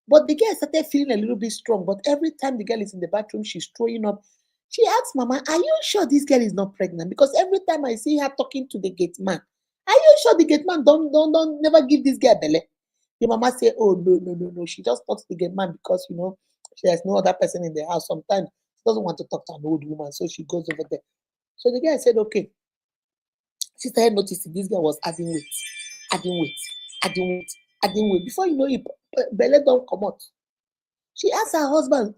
S1: But the girl started feeling a little bit strong. But every time the girl is in the bathroom, she's throwing up. She asked Mama, are you sure this girl is not pregnant? Because every time I see her talking to the gate man, are you sure the gate man don't never give this girl belly? The mama say, oh, no, no, no, no. She just talks to the gate man because, there's no other person in the house. Sometimes she doesn't want to talk to an old woman. So she goes over there. So the guy said, okay. She started noticing this girl was adding weight, adding weight, adding weight, adding weight. Before you know it, belly don't come out. She asked her husband,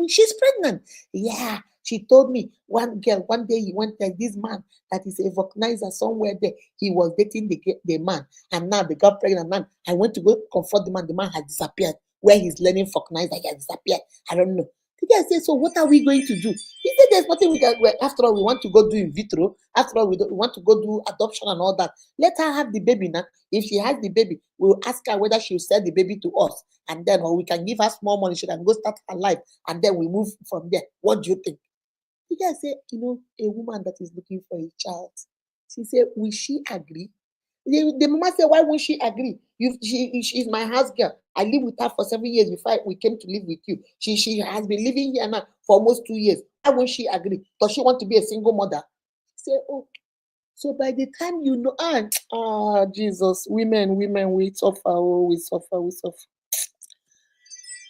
S1: she's pregnant. Yeah, she told me one girl, one day he went there, this man that is a vulcanizer somewhere there. He was dating the man, and now they got pregnant. Man, I went to go comfort the man. The man had disappeared. Where he's learning vulcanizer, he has disappeared. I don't know. The guy said, so what are we going to do? He said, there's nothing we can, after all, we want to go do in vitro. After all, we want to go do adoption and all that. Let her have the baby now. If she has the baby, we'll ask her whether she'll sell the baby to us. And then, or we can give her small money. She can go start her life. And then we move from there. What do you think? The guy said, a woman that is looking for a child. She said, will she agree? The mama said, why won't she agree? She's my house girl. I lived with her for 7 years before we came to live with you. She has been living here now for almost 2 years. Why won't she agree? Does she want to be a single mother? She said, oh. So by the time Jesus, women, we suffer, we suffer, we suffer.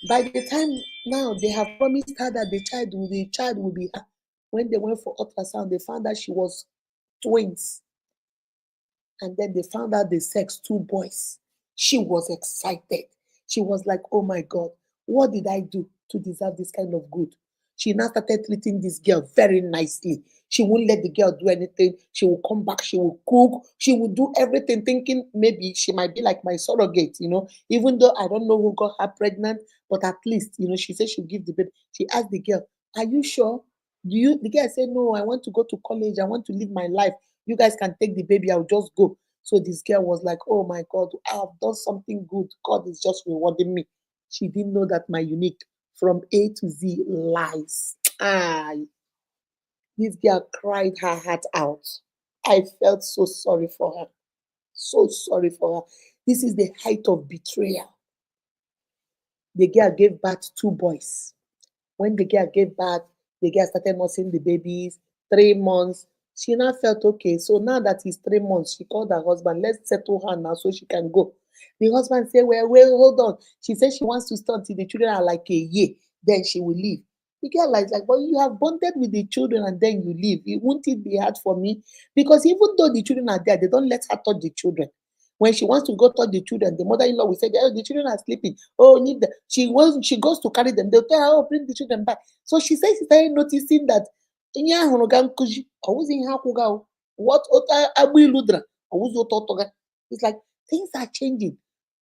S1: By the time now they have promised her that the child will be her. When they went for ultrasound, they found out she was twins. And then they found out the sex, 2 boys. She was excited. She was like, oh my God, what did I do to deserve this kind of good? She now started treating this girl very nicely. She won't let the girl do anything. She will come back. She will cook. She will do everything, thinking maybe she might be like my surrogate, even though I don't know who got her pregnant, but at least, she said she'll give the baby. She asked the girl, are you sure? The girl said, no, I want to go to college. I want to live my life. You guys can take the baby. I'll just go. So this girl was like, oh my God, I've done something good. God is just rewarding me. She didn't know that my unique from A to Z lies. This girl cried her heart out. I felt so sorry for her. So sorry for her. This is the height of betrayal. The girl gave birth to 2 boys. When the girl gave birth, the girl started nursing the babies, 3 months. She now felt okay. So now that it's 3 months, she called her husband, let's settle her now so she can go. The husband said, well, hold on. She said she wants to stay until the children are like a year. Then she will leave. The girl is like, but you have bonded with the children and then you leave. Won't it be hard for me? Because even though the children are there, they don't let her touch the children. When she wants to go touch the children, the mother-in-law will say, oh, the children are sleeping. Oh, leave them. She goes to carry them. They'll tell her, oh, bring the children back. So she says she started noticing that what it's like things are changing.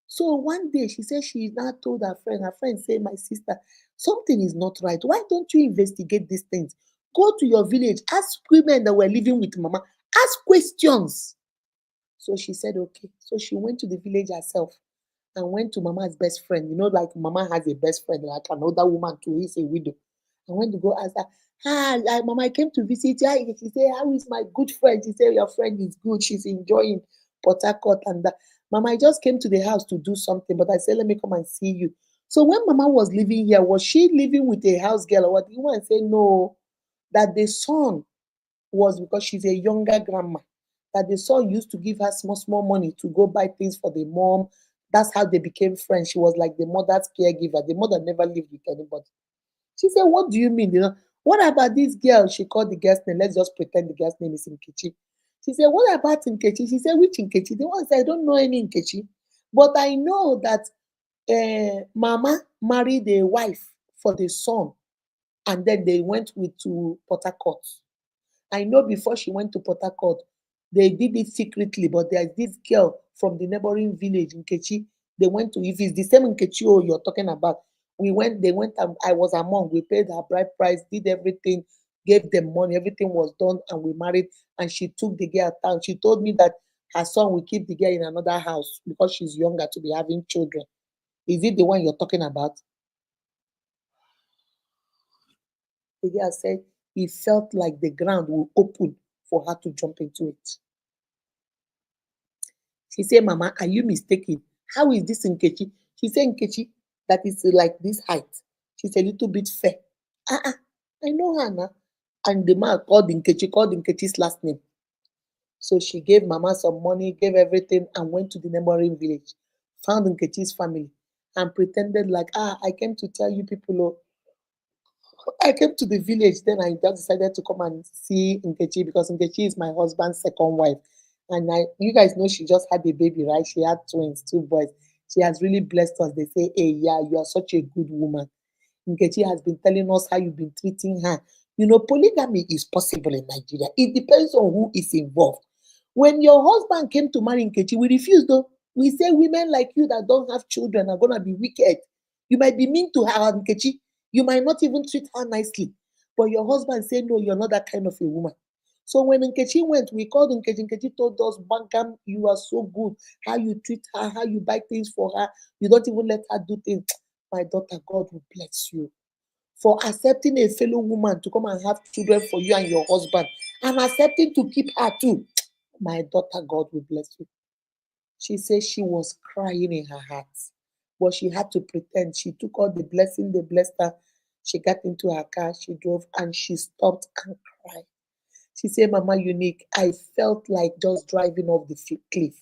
S1: So one day she said she now told her friend say, my sister, something is not right. Why don't you investigate these things? Go to your village, ask women that were living with mama, ask questions. So she said, okay. So she went to the village herself and went to mama's best friend. Like mama has a best friend, like another woman too, who is a widow. I went to go ask her, Mama, I came to visit. Yeah, she said, how is my good friend? She said, your friend is good. She's enjoying Port Harcourt and that. Mama, I just came to the house to do something, but I said, let me come and see you. So when Mama was living here, was she living with a house girl or what? The woman said, no, that the son was because she's a younger grandma, that the son used to give her small, small money to go buy things for the mom. That's how they became friends. She was like the mother's caregiver. The mother never lived with anybody. She said, what do you mean? What about this girl? She called the girl's name. Let's just pretend the girl's name is Nkechi. She said, what about Nkechi? She said, which Nkechi? The one said, I don't know any Nkechi. But I know that Mama married a wife for the son, and then they went with to Port Harcourt. I know before she went to Port Harcourt, they did it secretly, but there's this girl from the neighboring village, Nkechi. They went to, if it's the same Nkechi you're talking about, they went, and I was among, we paid her bride price, did everything, gave them money, everything was done, and we married, and she took the girl down. She told me that her son will keep the girl in another house because she's younger to be having children. Is it the one you're talking about? The girl said he felt like the ground will open for her to jump into it. She said, Mama, are you mistaken? How is this Nkechi? She said, Nkechi, that is like this height. She's a little bit fair. Uh-uh, I know her now. And the man called Nkechi's last name. So she gave Mama some money, gave everything, and went to the neighboring village, found Nkechi's family, and pretended like, I came to tell you people, oh, I came to the village, then I just decided to come and see Nkechi because Nkechi is my husband's second wife. And you guys know she just had a baby, right? She had twins, two boys. She has really blessed us. They say, hey, yeah, you are such a good woman. Nkechi has been telling us how you've been treating her. Polygamy is possible in Nigeria. It depends on who is involved. When your husband came to marry Nkechi, we refused though. We say women like you that don't have children are gonna be wicked. You might be mean to her, Nkechi. You might not even treat her nicely. But your husband said, no, you're not that kind of a woman. So when Nkechi went, we called Nkechi. Nkechi told us, Bankam, you are so good. How you treat her, how you buy things for her. You don't even let her do things. My daughter, God will bless you for accepting a fellow woman to come and have children for you and your husband and accepting to keep her too. My daughter, God will bless you. She said she was crying in her heart, but she had to pretend. She took all the blessing they blessed her. She got into her car, she drove, and she stopped and cried. She said, Mama Unique, I felt like just driving off the cliff.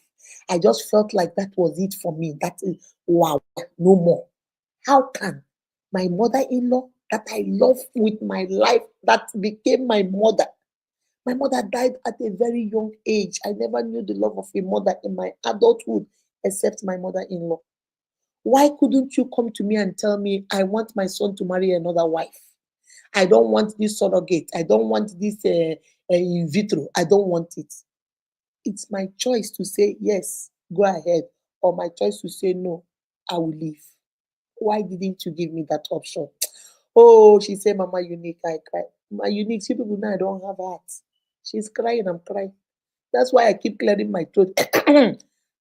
S1: I just felt like that was it for me. That is, wow, no more. How can my mother in law that I love with my life, that became my mother died at a very young age. I never knew the love of a mother in my adulthood except my mother in law. Why couldn't you come to me and tell me, I want my son to marry another wife? I don't want this surrogate. I don't want this in vitro. I don't want it. It's my choice to say yes, go ahead, or my choice to say no, I will leave. Why didn't you give me that option? Oh, she said, Mama Unique, I cry. My Unique, see people now, I don't have heart. She's crying, I'm crying. That's why I keep clearing my throat.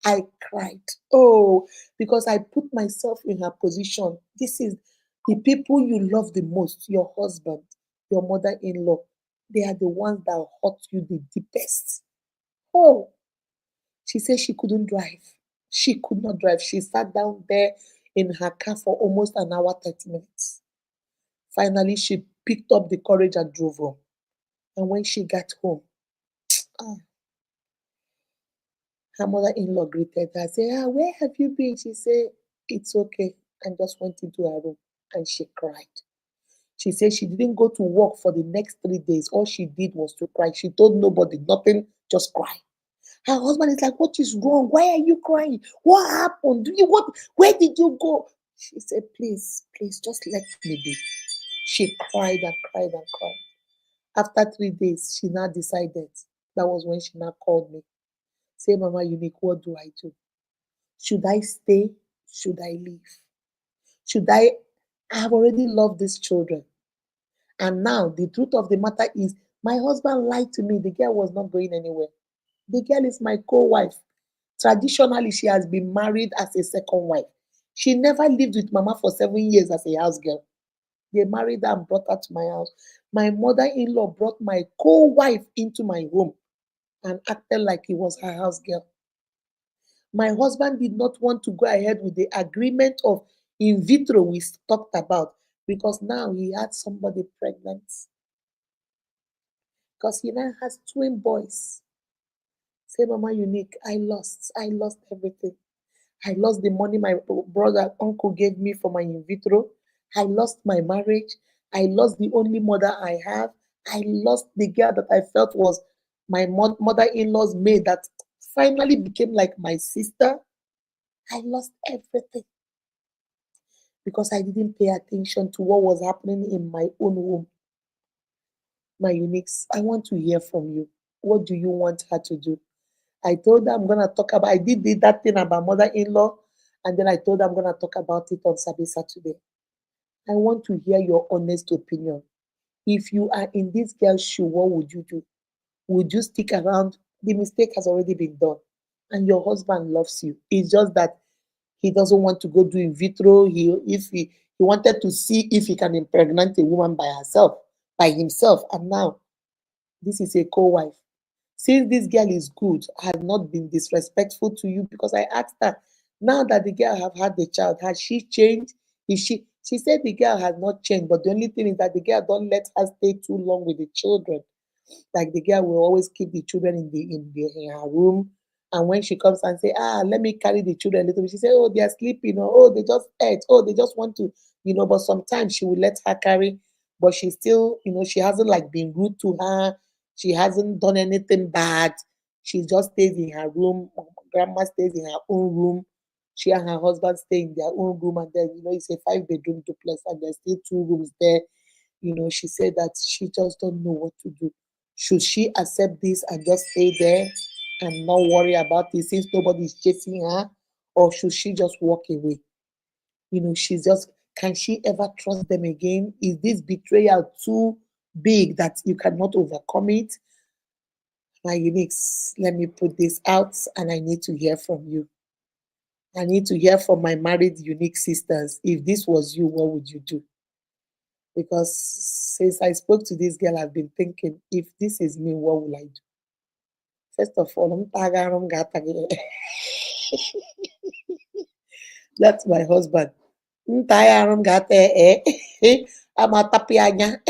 S1: I cried. Oh, because I put myself in her position. This is the people you love the most, your husband, your mother in law. They are the ones that hurt you the deepest. Oh, she said she couldn't drive. She could not drive. She sat down there in her car for almost an hour, 30 minutes. Finally, she picked up the courage and drove home. And when she got home, ah, her mother-in-law greeted her, said, where have you been? She said, it's okay. And just went into her room and she cried. She said she didn't go to work for the next 3 days. All she did was to cry. She told nobody, nothing, just cry. Her husband is like, what is wrong? Why are you crying? What happened? Where did you go? She said, please, please, just let me be. She cried and cried and cried. After 3 days, she now decided. That was when she now called me. Say, Mama Unique, what do I do? Should I stay? Should I leave? Should I have already loved these children. And now the truth of the matter is my husband lied to me. The girl was not going anywhere. The girl is my co-wife. Traditionally, she has been married as a second wife. She never lived with Mama for 7 years as a house girl. They married her and brought her to my house. My mother-in-law brought my co-wife into my home and acted like he was her house girl. My husband did not want to go ahead with the agreement of in vitro we talked about because now he had somebody pregnant. Because he now has twin boys. Say, Mama Unique, I lost everything. I lost the money my brother, uncle gave me for my in vitro. I lost my marriage. I lost the only mother I have. I lost the girl that I felt was my mother in law's maid that finally became like my sister. I lost everything because I didn't pay attention to what was happening in my own home. My Uniques, I want to hear from you. What do you want her to do? I told her I'm gonna talk about. I did that thing about mother-in-law, and then I told her I'm gonna talk about it on Sabi Saturday. I want to hear your honest opinion. If you are in this girl's shoe, what would you do? Would you stick around? The mistake has already been done, and your husband loves you. It's just that he doesn't want to go do in vitro. He wanted to see if he can impregnate a woman by himself, and now this is a co-wife. Since this girl is good, has not been disrespectful to you because I asked her, now that the girl have had the child, has she changed? Is she said the girl has not changed, but the only thing is that the girl don't let her stay too long with the children. Like the girl will always keep the children in her room. And when she comes and say, let me carry the children a little bit, she say, oh, they are sleeping, or oh, they just ate, oh, they just want to, but sometimes she will let her carry, but she still, she hasn't like been rude to her. She hasn't done anything bad. She just stays in her room. Grandma stays in her own room. She and her husband stay in their own room, and then it's a 5-bedroom duplex, and there's still 2 rooms there. She said that she just don't know what to do. Should she accept this and just stay there and not worry about it since nobody is chasing her, or should she just walk away? She's just, can she ever trust them again? Is this betrayal too big that you cannot overcome it? My Uniques, let me put this out and I need to hear from you. I need to hear from my married unique sisters. If this was you, what would you do? Because since I spoke to this girl, I've been thinking, if this is me, what will I do? First of all, that's my husband. Amatapianya.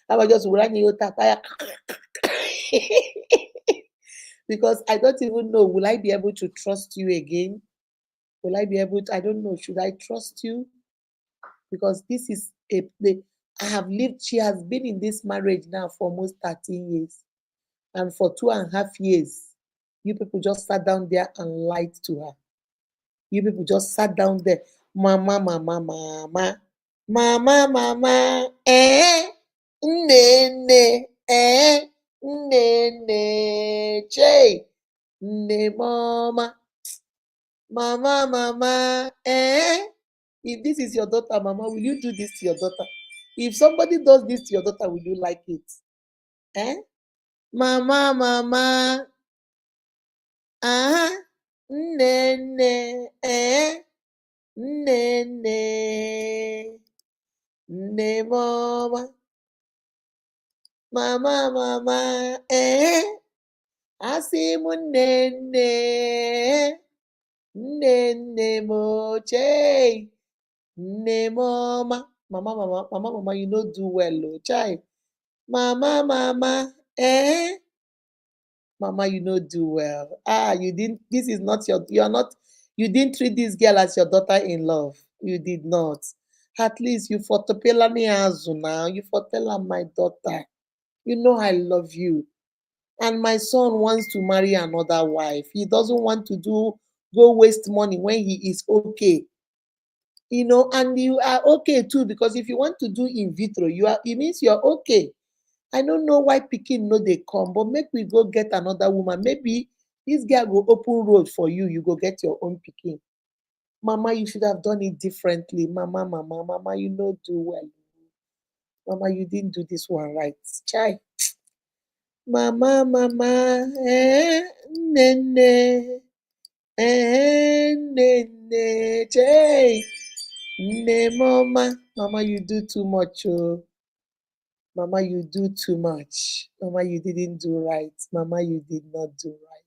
S1: I'm just running you because I don't even know, will I be able to trust you again? Will I be able to? I don't know. Should I trust you? Because this is I have lived, she has been in this marriage now for almost 13 years. And for 2.5 years, you people just sat down there and lied to her. You people just sat down there. Mama, mama, mama. Mama, mama. Nene. Nene. Che. Ne mama. Mama, mama. If this is your daughter, mama, will you do this to your daughter? If somebody does this to your daughter, will you like it? Mama, mama. Nene. Nene. Ne mama. Mama, mama. Asimu nene. Nene moche. Ne mama. Mama, you no do well, oh, child. Mama, mama. Mama, you no do well. You didn't, this is not you're not, you didn't treat this girl as your daughter in love. You did not. At least you for topela me azu now. You for tell her my daughter. You know I love you. And my son wants to marry another wife. He doesn't want to go waste money when he is okay. And you are okay too, because if you want to do in vitro, it means you're okay. I don't know why pikin no dey come, but make we go get another woman. Maybe this girl go open road for you. You go get your own pikin. Mama, you should have done it differently. Mama, you no do well. Mama, you didn't do this one right. Chai. Mama, nene, nene, chai. Mama, Mama, you do too much. Oh. Mama, you do too much. Mama, you didn't do right. Mama, you did not do right.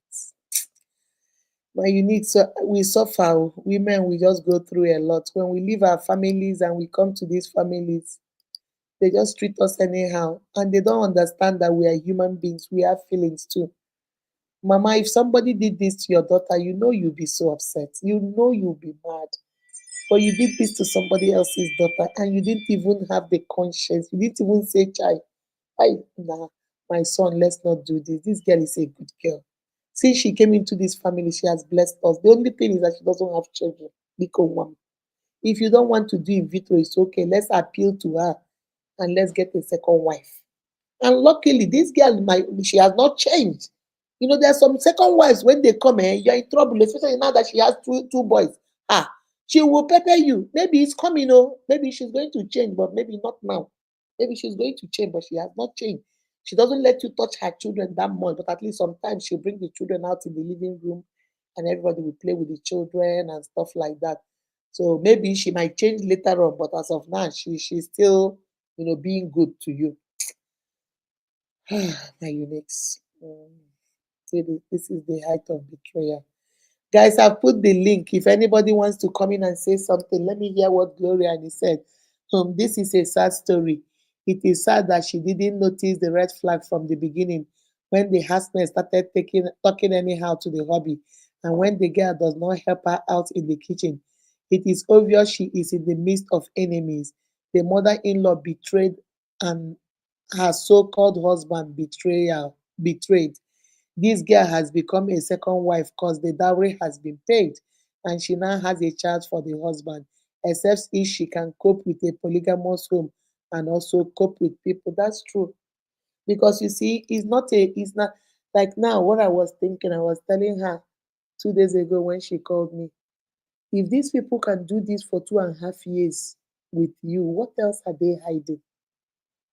S1: But you need so we suffer. Oh. Women, we just go through a lot. When we leave our families and we come to these families, they just treat us anyhow. And they don't understand that we are human beings. We have feelings too. Mama, if somebody did this to your daughter, you know you'll be so upset. You know you'll be mad. But you did this to somebody else's daughter and you didn't even have the conscience. You didn't even say, child, I nah, my son, let's not do this. This girl is a good girl. Since she came into this family, she has blessed us. The only thing is that she doesn't have children. Because one. If you don't want to do in vitro, it's okay. Let's appeal to her and let's get a second wife. And luckily, this girl, she has not changed. You know, there's some second wives when they come, you're in trouble, especially now that she has two boys. Ah, she will pepper you. Maybe it's coming, oh, maybe she's going to change, but maybe not now. Maybe she's going to change, but she has not changed. She doesn't let you touch her children that much, but at least sometimes she'll bring the children out in the living room and everybody will play with the children and stuff like that. So maybe she might change later on, but as of now, she's still, being good to you. My units. This is the height of betrayal. Guys, I've put the link. If anybody wants to come in and say something, let me hear what Gloria and he said. This is a sad story. It is sad that she didn't notice the red flag from the beginning when the husband started talking anyhow to the hubby, and when the girl does not help her out in the kitchen. It is obvious she is in the midst of enemies. The mother-in-law betrayed, and her so-called husband betrayed. This girl has become a second wife because the dowry has been paid and she now has a child for the husband, except if she can cope with a polygamous home and also cope with people. That's true. Because you see, it's not like now what I was thinking, I was telling her 2 days ago when she called me. If these people can do this for 2.5 years with you, what else are they hiding?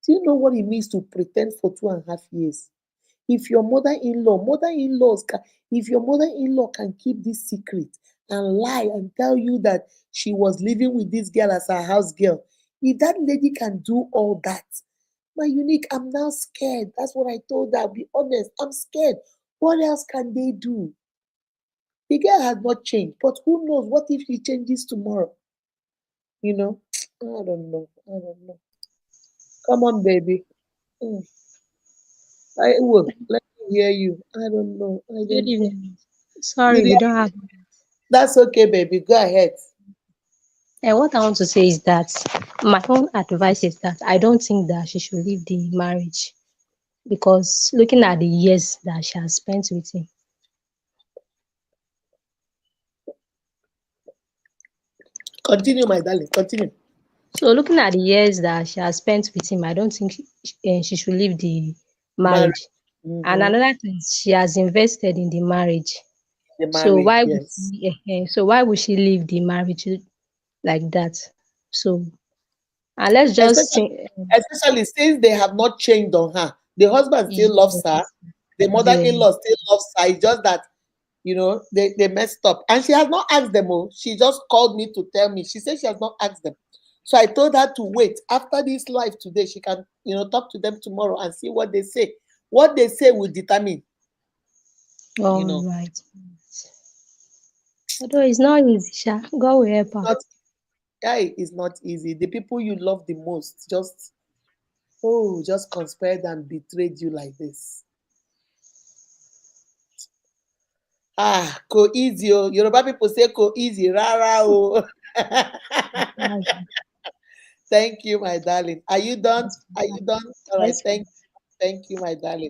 S1: Do you know what it means to pretend for 2.5 years? If your if your mother-in-law can keep this secret and lie and tell you that she was living with this girl as her house girl, if that lady can do all that, my unique, I'm now scared. That's what I told her. I'll be honest, I'm scared. What else can they do? The girl has not changed, but who knows? What if she changes tomorrow? You know, I don't know. I don't know. Come on, baby. Mm, I will. Let me hear you. I don't know. I
S2: Good
S1: don't know.
S2: evening. Sorry,
S1: Good
S2: we
S1: evening.
S2: don't have.
S1: That's okay, baby. Go ahead.
S2: And what I want to say is that my own advice is that I don't think that she should leave the marriage because looking at the years that she has spent with him.
S1: Continue, my darling. Continue.
S2: So looking at the years that she has spent with him, I don't think she should leave the
S1: Marriage.
S2: marriage. And
S1: Mm-hmm.
S2: another thing is she has invested in the marriage.
S1: The
S2: So
S1: marriage,
S2: why would
S1: yes.
S2: she leave the marriage like that? So and let's just
S1: Especially,
S2: think,
S1: especially since they have not changed on her. The husband still loves her.
S2: yes,
S1: The
S2: yes.
S1: mother-in-law still loves her. It's just that, they messed up. And she has not asked them. Oh, she just called me to tell me. She said she has not asked them. So I told her to wait. After this live today, she can, talk to them tomorrow and see what they say. What they say will determine, you
S2: All
S1: know.
S2: right. Although it's not easy, Sha. God will help her.
S1: Not guy is not easy. The people you love the most just conspired and betrayed you like this. Co easy oh. Yoruba people say co easy, rara oh. Thank you, my darling. Are you done? Are you done? All right,
S2: Yes,
S1: thank you, my darling.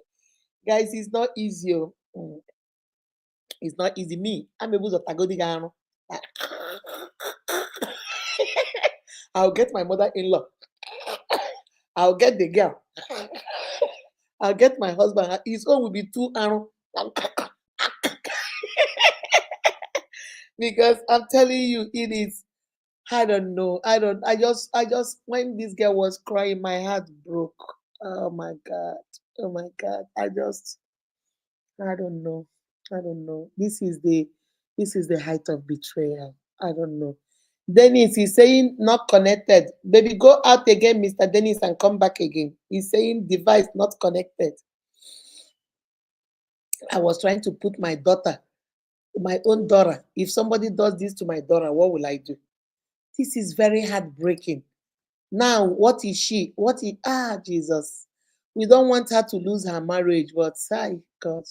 S1: Guys, it's not easy. Oh. It's not easy. Me, I'm able to tagodi. I'll get my mother-in-law. I'll get the girl. I'll get my husband. His own will be two arrow. Because I'm telling you, it is. I don't know. I just, when this girl was crying, my heart broke. Oh my God. Oh my God. I don't know. I don't know. This is the height of betrayal. I don't know. Dennis is saying not connected. Baby, go out again, Mr. Dennis, and come back again. He's saying device not connected. I was trying to put my daughter, my own daughter. If somebody does this to my daughter, what will I do? This is very heartbreaking. Now, what is she? What is Jesus? We don't want her to lose her marriage, but God,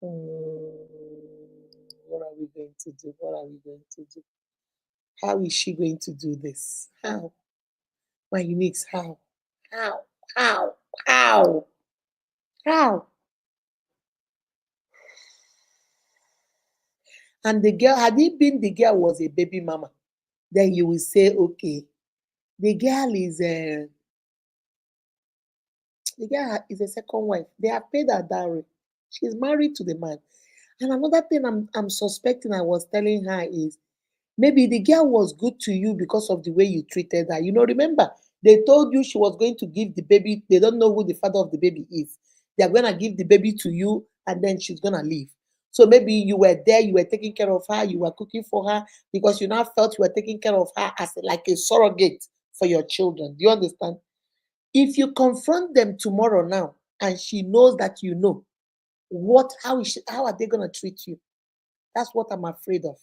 S1: what are we going to do? What are we going to do? How is she going to do this? How? My uniques, how? How? How? How? How? And the girl, had it been the girl was a baby mama, then you will say, okay, the girl is a second wife. They have paid her dowry. She's married to the man. And another thing I'm suspecting I was telling her is maybe the girl was good to you because of the way you treated her. Remember, they told you she was going to give the baby. They don't know who the father of the baby is. They're going to give the baby to you and then she's going to leave. So maybe you were there, you were taking care of her, you were cooking for her because you now felt you were taking care of her as like a surrogate for your children. Do you understand? If you confront them tomorrow now and she knows that you know, how are they going to treat you? That's what I'm afraid of.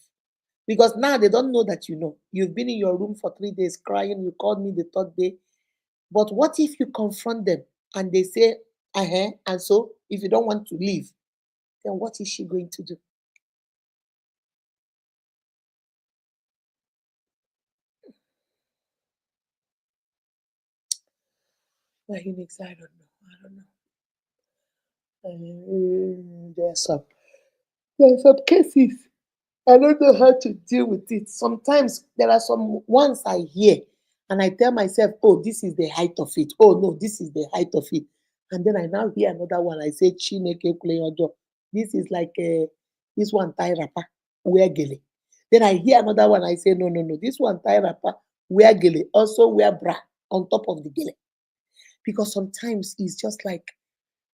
S1: Because now they don't know that you know. You've been in your room for 3 days crying. You called me the third day. But what if you confront them and they say, and so if you don't want to leave, then what is she going to do? Well, Unix, I don't know. I don't know. There are some cases. I don't know how to deal with it. Sometimes there are some ones I hear and I tell myself, oh, this is the height of it. Oh, no, this is the height of it. And then I now hear another one. I say, Chineke Kuleojo. This is like this one tie wrapper, wear gele. Then I hear another one. I say, no, no, no. This one tie wrapper, wear gele. Also wear bra on top of the gele. Because sometimes it's just like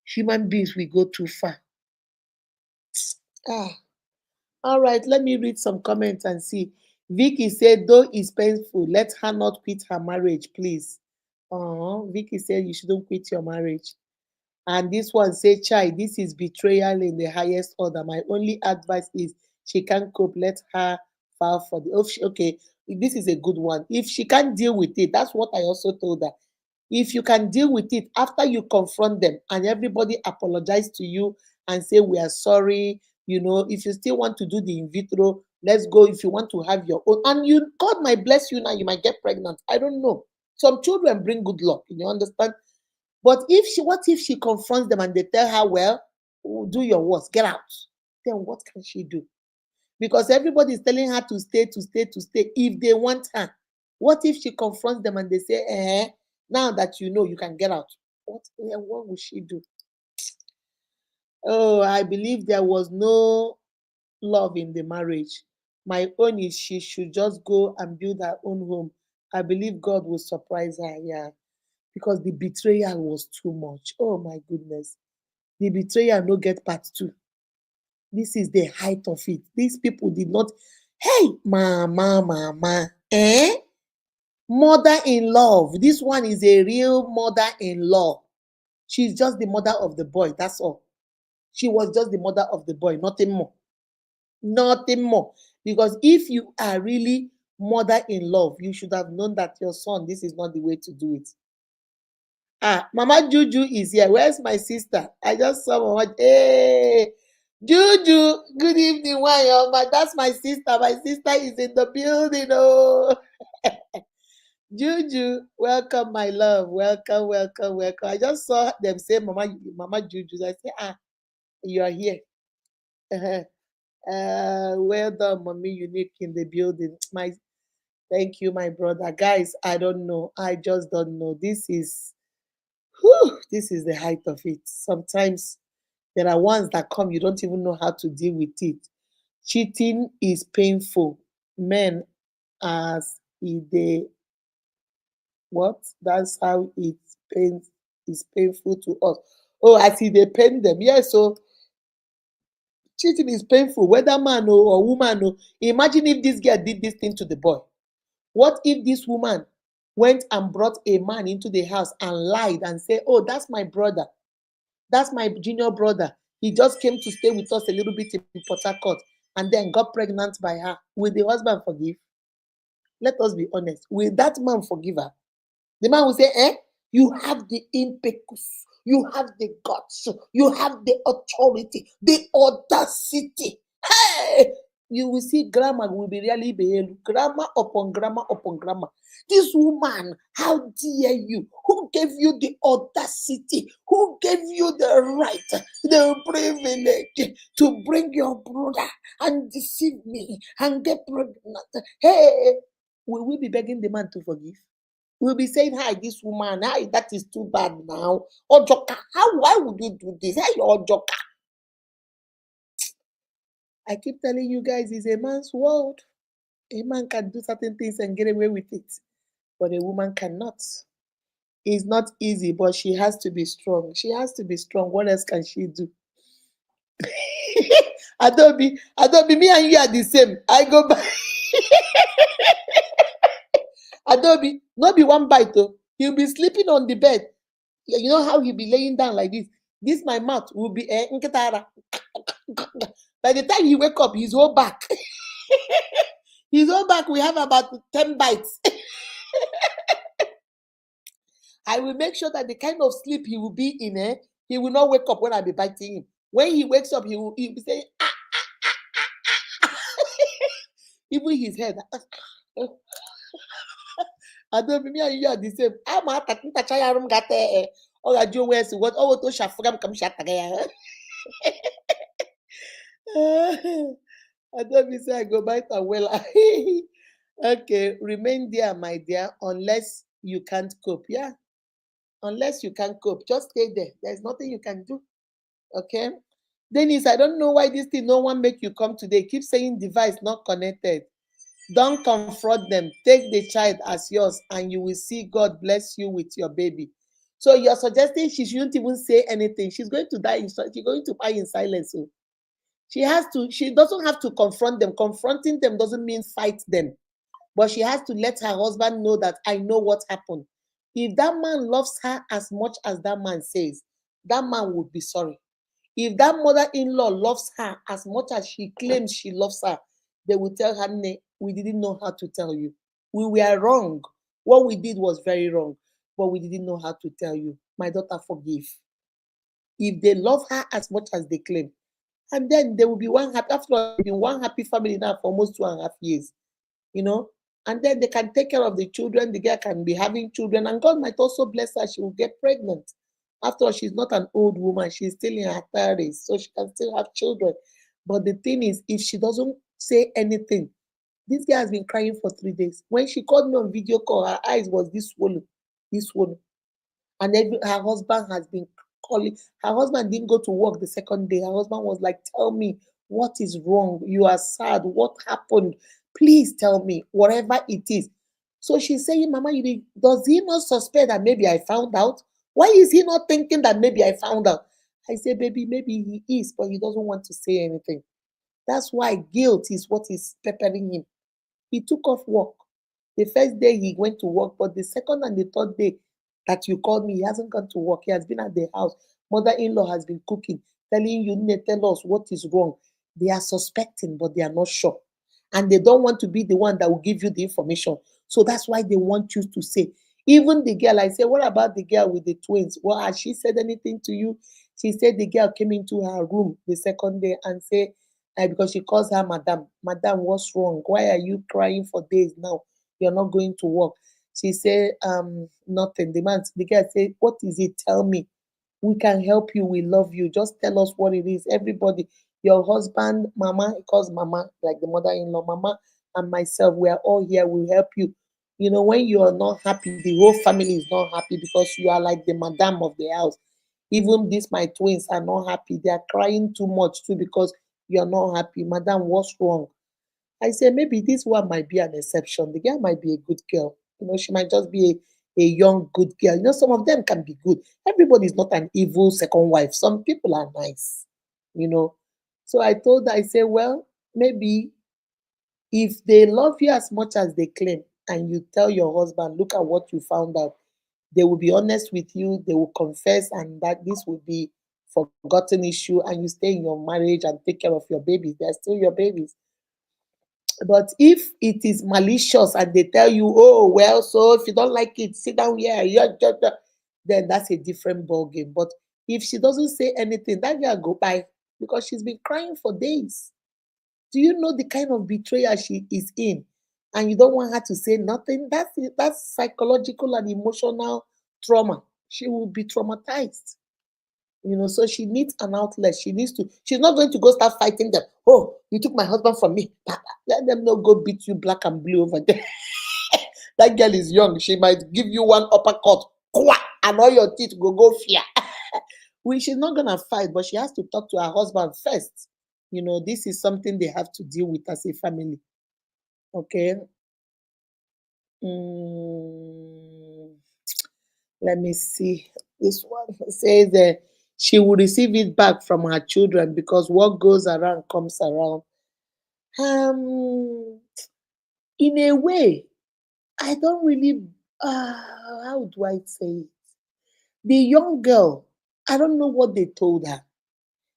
S1: human beings, we go too far. Ah, all right, let me read some comments and see. Vicky said, though it's painful, let her not quit her marriage, please. Vicky said you shouldn't quit your marriage. And this one said, Chai, this is betrayal in the highest order. My only advice is she can't cope, let her file for the okay. This is a good one. If she can't deal with it, that's what I also told her. If you can deal with it after you confront them and everybody apologize to you and say we are sorry, if you still want to do the in vitro, let's go. If you want to have your own, and God might bless you now, you might get pregnant. I don't know. Some children bring good luck, you understand? But what if she confronts them and they tell her, well, do your worst, get out? Then what can she do? Because everybody is telling her to stay, to stay, to stay if they want her. What if she confronts them and they say, now that you know you can get out? What will she do? Oh, I believe there was no love in the marriage. My own is she should just go and build her own home. I believe God will surprise her, yeah. Because the betrayal was too much. Oh my goodness. The betrayal no get part two. This is the height of it. These people did not. Hey, mama, mother in love. This one is a real mother in law. She's just the mother of the boy. That's all. She was just the mother of the boy, nothing more. Nothing more. Because if you are really mother in love, you should have known that your son, this is not the way to do it. Mama Juju is here. Where's my sister? I just saw Mama. Hey, Juju, good evening. Why, that's my sister. My sister is in the building. Oh, Juju, welcome, my love. Welcome, welcome, welcome. I just saw them say, Mama Juju. I say, you are here. Well done, Mommy Unique in the building. Thank you, my brother. Guys, I don't know. I just don't know. This is the height of it. Sometimes there are ones that come, you don't even know how to deal with it. Cheating is painful. Men, as they what? That's how it's painful to us. Oh, I see they pain them. Yes, so Cheating is painful, whether man or woman. Imagine if this girl did this thing to the boy. What if this woman went and brought a man into the house and lied and said, "Oh, that's my brother. That's my junior brother. He just came to stay with us a little bit in Port Harcourt and then got pregnant by her." Will the husband forgive? Let us be honest. Will that man forgive her? The man will say, you have the impetus, you have the guts, you have the authority, the audacity. Hey! You will see grammar will be really behave. Grammar upon grammar upon grammar. This woman, how dare you? Who gave you the audacity? Who gave you the right, the privilege to bring your brother and deceive me and get pregnant? Hey, will we be begging the man to forgive? We'll be saying, "Hi, this woman, hi, that is too bad now. Ojoka, why would you do this? Hey, Ojoka." I keep telling you guys, it's a man's world. A man can do certain things and get away with it, but a woman cannot. It's not easy, but she has to be strong. She has to be strong. What else can she do? Adobe, me and you are the same. I go back. Adobe, not be one bite though. He'll be sleeping on the bed. You know how he'll be laying down like this. This my mouth will be nkitara. By the time he wake up, his whole back, his whole back, we have about 10 bites. I will make sure that the kind of sleep he will be in, he will not wake up when I be biting him. When he wakes up, he'll be saying, ah, even his head. I don't me and you are the same. I'm a tatinta chayarum gate. Or a Joe West, what all to shafram come shatagaya. I don't be say I go bite a well. Okay, remain there, my dear, unless you can't cope. Yeah, unless you can't cope, just stay there. There's nothing you can do. Okay. Dennis, I don't know why this thing no one make you come today. Keep saying device not connected. Don't confront them. Take the child as yours, and you will see God bless you with your baby. So you're suggesting she shouldn't even say anything. She's going to die. She's going to die in silence. So she has to. She doesn't have to confront them. Confronting them doesn't mean fight them. But she has to let her husband know that I know what happened. If that man loves her as much as that man says, that man would be sorry. If that mother-in-law loves her as much as she claims she loves her, they will tell her, "Nay, we didn't know how to tell you. We were wrong. What we did was very wrong, but we didn't know how to tell you. My daughter, forgive." If they love her as much as they claim, and then they will be one happy. After all, they've been one happy family now for almost 2.5 years, you know. And then they can take care of the children. The girl can be having children, and God might also bless her. She will get pregnant. After all, she's not an old woman. She's still in her 30s, so she can still have children. But the thing is, if she doesn't say anything, this girl has been crying for 3 days. When she called me on video call, her eyes was this swollen, this swollen. And her husband has been calling. Her husband didn't go to work the second day. Her husband was like, "Tell me what is wrong. You are sad. What happened? Please tell me, whatever it is." So she's saying, "Mama, does he not suspect that maybe I found out? Why is he not thinking that maybe I found out?" I say, "Baby, maybe he is, but he doesn't want to say anything." That's why guilt is what is peppering him. He took off work. The first day he went to work, but the second and the third day that you called me, he hasn't gone to work. He has been at the house. Mother-in-law has been cooking, telling you, tell us what is wrong. They are suspecting, but they are not sure. And they don't want to be the one that will give you the information. So that's why they want you to say. Even the girl, I said, "What about the girl with the twins? Well, has she said anything to you?" She said the girl came into her room the second day and said, because she calls her madam, "Madam, what's wrong? Why are you crying for days now? You're not going to work." She said, "Nothing." The girl said, "What is it? Tell me. We can help you. We love you. Just tell us what it is." Everybody, your husband, mama, he calls mama, like the mother-in-law, mama, and myself, we are all here. We'll help you. When you are not happy, the whole family is not happy because you are like the madam of the house. Even these my twins are not happy. They are crying too much too because you are not happy. Madam, what's wrong? I say maybe this one might be an exception. The girl might be a good girl. She might just be a young good girl. Some of them can be good. Everybody is not an evil second wife. Some people are nice. You know, So I told her, I said, well, maybe if they love you as much as they claim, and you tell your husband, look at what you found out, they will be honest with you, they will confess, and that this will be forgotten issue, and you stay in your marriage and take care of your babies. They're still your babies. But if it is malicious and they tell you, oh, well, so if you don't like it, sit down here, then that's a different ball game. But if she doesn't say anything, that girl go by because she's been crying for days. Do you know the kind of betrayal she is in? And you don't want her to say nothing? That's it. That's psychological and emotional trauma. She will be traumatized. So she needs an outlet. She's not going to go start fighting them. Oh, you took my husband from me. Let them not go beat you black and blue over there. That girl is young. She might give you one uppercut, and all your teeth go fear. She's not gonna fight, but she has to talk to her husband first. This is something they have to deal with as a family. Okay. Mm, let me see. This one says she will receive it back from her children because what goes around comes around. Um, in a way, I don't really. How do I say it? The young girl, I don't know what they told her.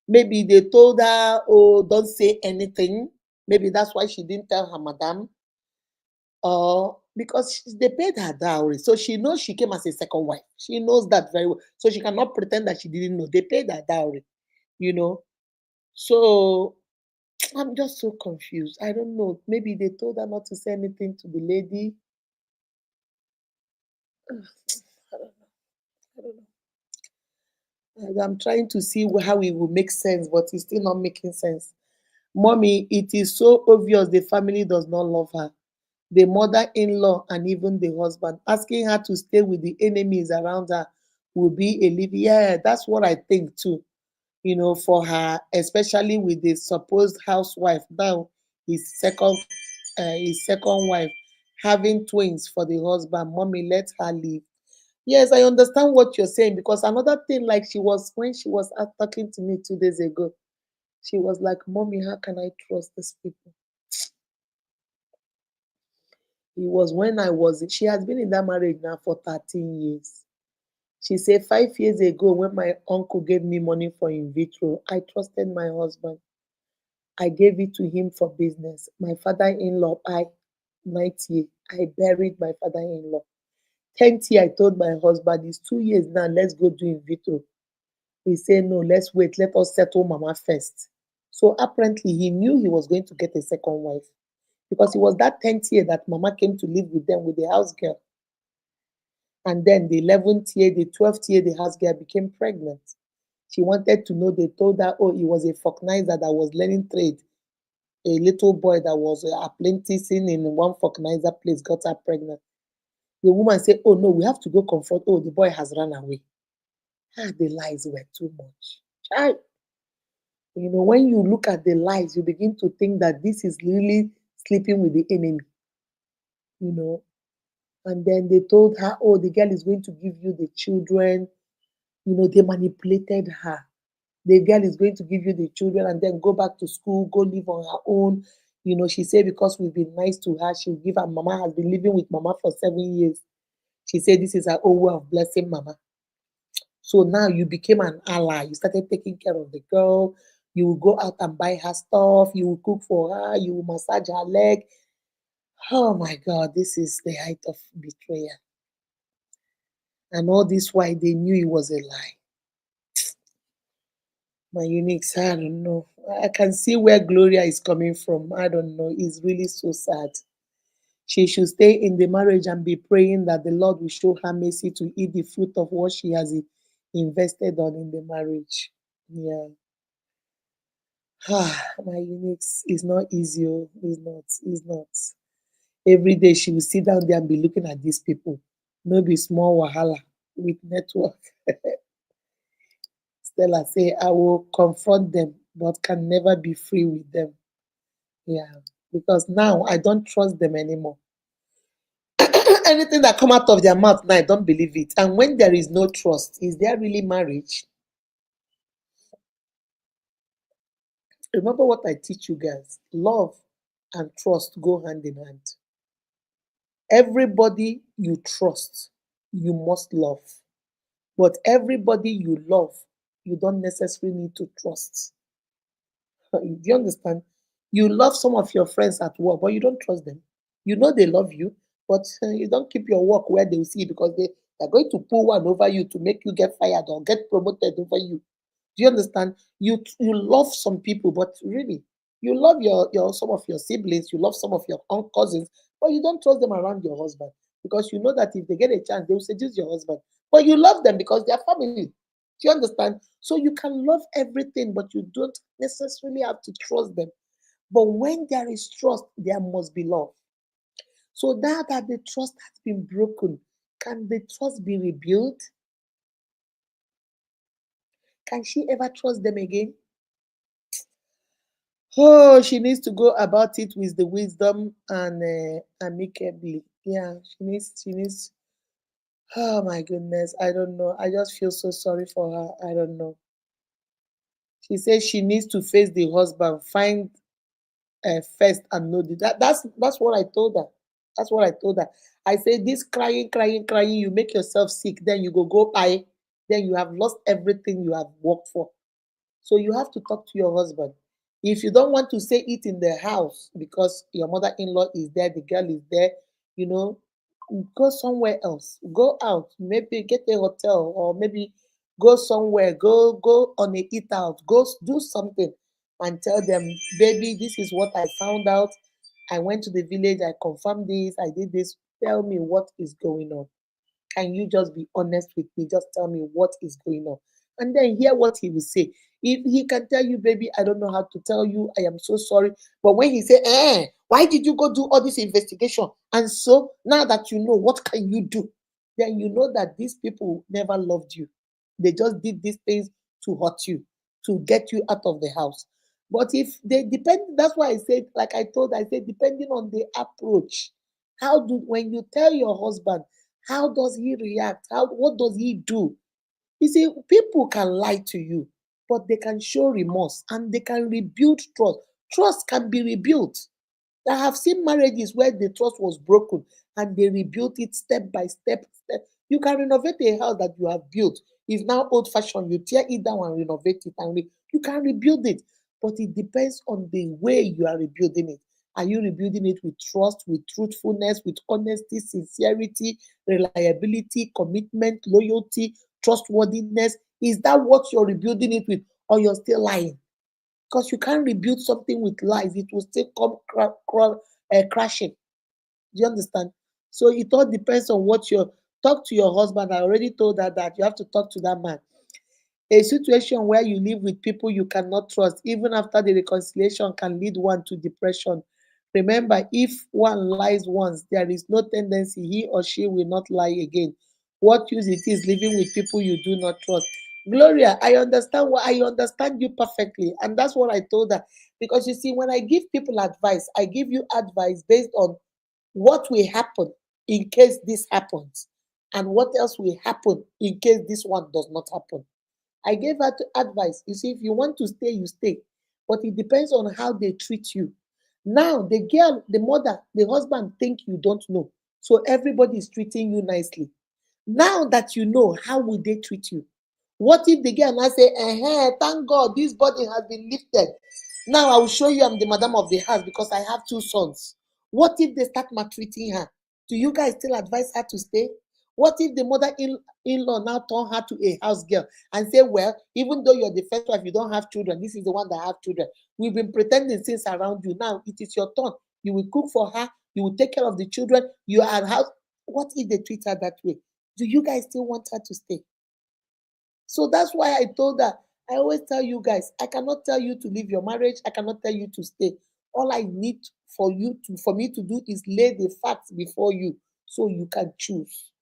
S1: Maybe they told her, "Oh, don't say anything." Maybe that's why she didn't tell her madam, or because they paid her dowry, so she knows she came as a second wife. She knows that very well, so she cannot pretend that she didn't know. They paid her dowry, you know. So I'm just so confused. I don't know. Maybe they told her not to say anything to the lady. I don't know. I don't know. I'm trying to see how it will make sense, but it's still not making sense. Mommy, it is so obvious the family does not love her. The mother in law and even the husband. Asking her to stay with the enemies around her will be a leave. Yeah, that's what I think too. For her, especially with the supposed housewife now, his second wife, having twins for the husband. Mommy, let her leave. Yes, I understand what you're saying because another thing, like when she was talking to me 2 days ago, she was like, Mommy, how can I trust these people? It was when she has been in that marriage now for 13 years. She said 5 years ago, when my uncle gave me money for in vitro, I trusted my husband. I gave it to him for business. My father in law, ninth year, I buried my father in law. 10th year, I told my husband, it's 2 years now, let's go do in vitro. He said, no, let's wait, let us settle mama first. So apparently, he knew he was going to get a second wife because it was that 10th year that mama came to live with them with the house girl. And then the 11th year, the 12th year, the house girl became pregnant. She wanted to know, they told her, oh, he was a vulcanizer that was learning trade. A little boy that was apprenticing in one vulcanizer place got her pregnant. The woman said, oh, no, we have to go confront. Oh, the boy has run away. The lies were too much. Child. When you look at the lies, you begin to think that this is really sleeping with the enemy, you know. And then they told her, oh, the girl is going to give you the children. They manipulated her. The girl is going to give you the children and then go back to school, go live on her own. She said because we've been nice to her, she'll give her. Mama has been living with mama for 7 years. She said this is her own way of blessing mama. So now you became an ally. You started taking care of the girl. You will go out and buy her stuff. You will cook for her. You will massage her leg. Oh my God, this is the height of betrayal. And all this why they knew it was a lie. My uniques, I don't know. I can see where Gloria is coming from. I don't know. It's really so sad. She should stay in the marriage and be praying that the Lord will show her mercy to eat the fruit of what she has invested on in the marriage. Yeah. My uniques is not easy. It's not. It's not. Every day she will sit down there and be looking at these people. Maybe small wahala with network. Stella say, I will confront them, but can never be free with them. Yeah. Because now I don't trust them anymore. Anything that come out of their mouth now, I don't believe it. And when there is no trust, is there really marriage? Remember what I teach you guys. Love and trust go hand in hand. Everybody you trust, you must love. But everybody you love, you don't necessarily need to trust. Do you understand? You love some of your friends at work, but you don't trust them. You know they love you, but you don't keep your work where they will see because they're going to pull one over you to make you get fired or get promoted over you. Do you understand? You love some people, but really, you love your some of your siblings, you love some of your cousins, but you don't trust them around your husband because you know that if they get a chance, they will seduce your husband. But you love them because they are family. Do you understand? So you can love everything, but you don't necessarily have to trust them. But when there is trust, there must be love. So now that the trust has been broken, can the trust be rebuilt? Can she ever trust them again? Oh, she needs to go about it with the wisdom and amicably. Yeah, she needs. Oh my goodness, I don't know. I just feel so sorry for her. I don't know. She says she needs to face the husband, find first and know that's what I told her. That's what I told her. I say this crying, crying, crying, you make yourself sick, then you go buy, then you have lost everything you have worked for. So you have to talk to your husband. If you don't want to say it in the house because your mother-in-law is there, the girl is there, you know, go somewhere else. Go out, maybe get a hotel or maybe go somewhere. Go on a eat out. Go do something and tell them, baby, this is what I found out. I went to the village. I confirmed this. I did this. Tell me what is going on. Can you just be honest with me? Just tell me what is going on. And then hear what he will say. If he can tell you, baby, I don't know how to tell you, I am so sorry. But when he say, why did you go do all this investigation? And so now that you know, what can you do? Then you know that these people never loved you. They just did these things to hurt you, to get you out of the house. But if they depend, that's why I said, like I said, depending on the approach. How do when you tell your husband, how does he react? What does he do? You see, people can lie to you, but they can show remorse and they can rebuild trust. Trust can be rebuilt. I have seen marriages where the trust was broken and they rebuilt it step by step. You can renovate a house that you have built. It's now old fashioned. You tear it down and renovate it, and you can rebuild it. But it depends on the way you are rebuilding it. Are you rebuilding it with trust, with truthfulness, with honesty, sincerity, reliability, commitment, loyalty, trustworthiness? Is that what you're rebuilding it with, or you're still lying? Because you can't rebuild something with lies, it will still come crashing. Do you understand? So it all depends on what you talk to your husband. I already told her that you have to talk to that man. A situation where you live with people you cannot trust, even after the reconciliation, can lead one to depression. Remember, if one lies once, there is no tendency he or she will not lie again. What use it is living with people you do not trust? Gloria, I understand you perfectly, and that's what I told her. Because you see, when I give people advice, I give you advice based on what will happen in case this happens, and what else will happen in case this one does not happen. I gave her advice. You see, if you want to stay, you stay. But it depends on how they treat you. Now, the girl, the mother, the husband think you don't know. So everybody is treating you nicely. Now that you know, how will they treat you? What if the girl now say, thank God this body has been lifted. Now I will show you I'm the madam of the house because I have two sons. What if they start maltreating her? Do you guys still advise her to stay? What if the mother-in-law now turn her to a house girl and say, well, even though you're the first wife, you don't have children. This is the one that have children. We've been pretending since around you. Now it is your turn. You will cook for her. You will take care of the children. You are house. What if they treat her that way? Do you guys still want her to stay? So that's why I told her, I always tell you guys, I cannot tell you to leave your marriage. I cannot tell you to stay. All I need for me to do is lay the facts before you so you can choose.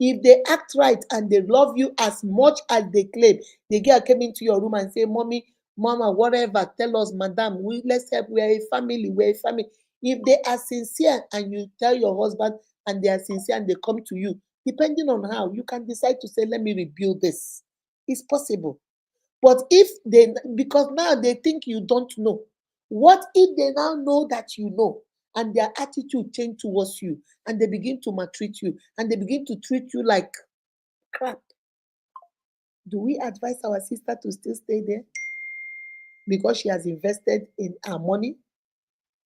S1: If they act right and they love you as much as they claim, the girl came into your room and say, Mommy, Mama, whatever, tell us, Madam, let's help. We are a family. We're a family. If they are sincere and you tell your husband and they are sincere and they come to you, depending on how, you can decide to say, let me rebuild this. It's possible. But if they, because now they think you don't know, what if they now know that you know, and their attitude change towards you, and they begin to maltreat you, and they begin to treat you like crap? Do we advise our sister to still stay there because she has invested in her money?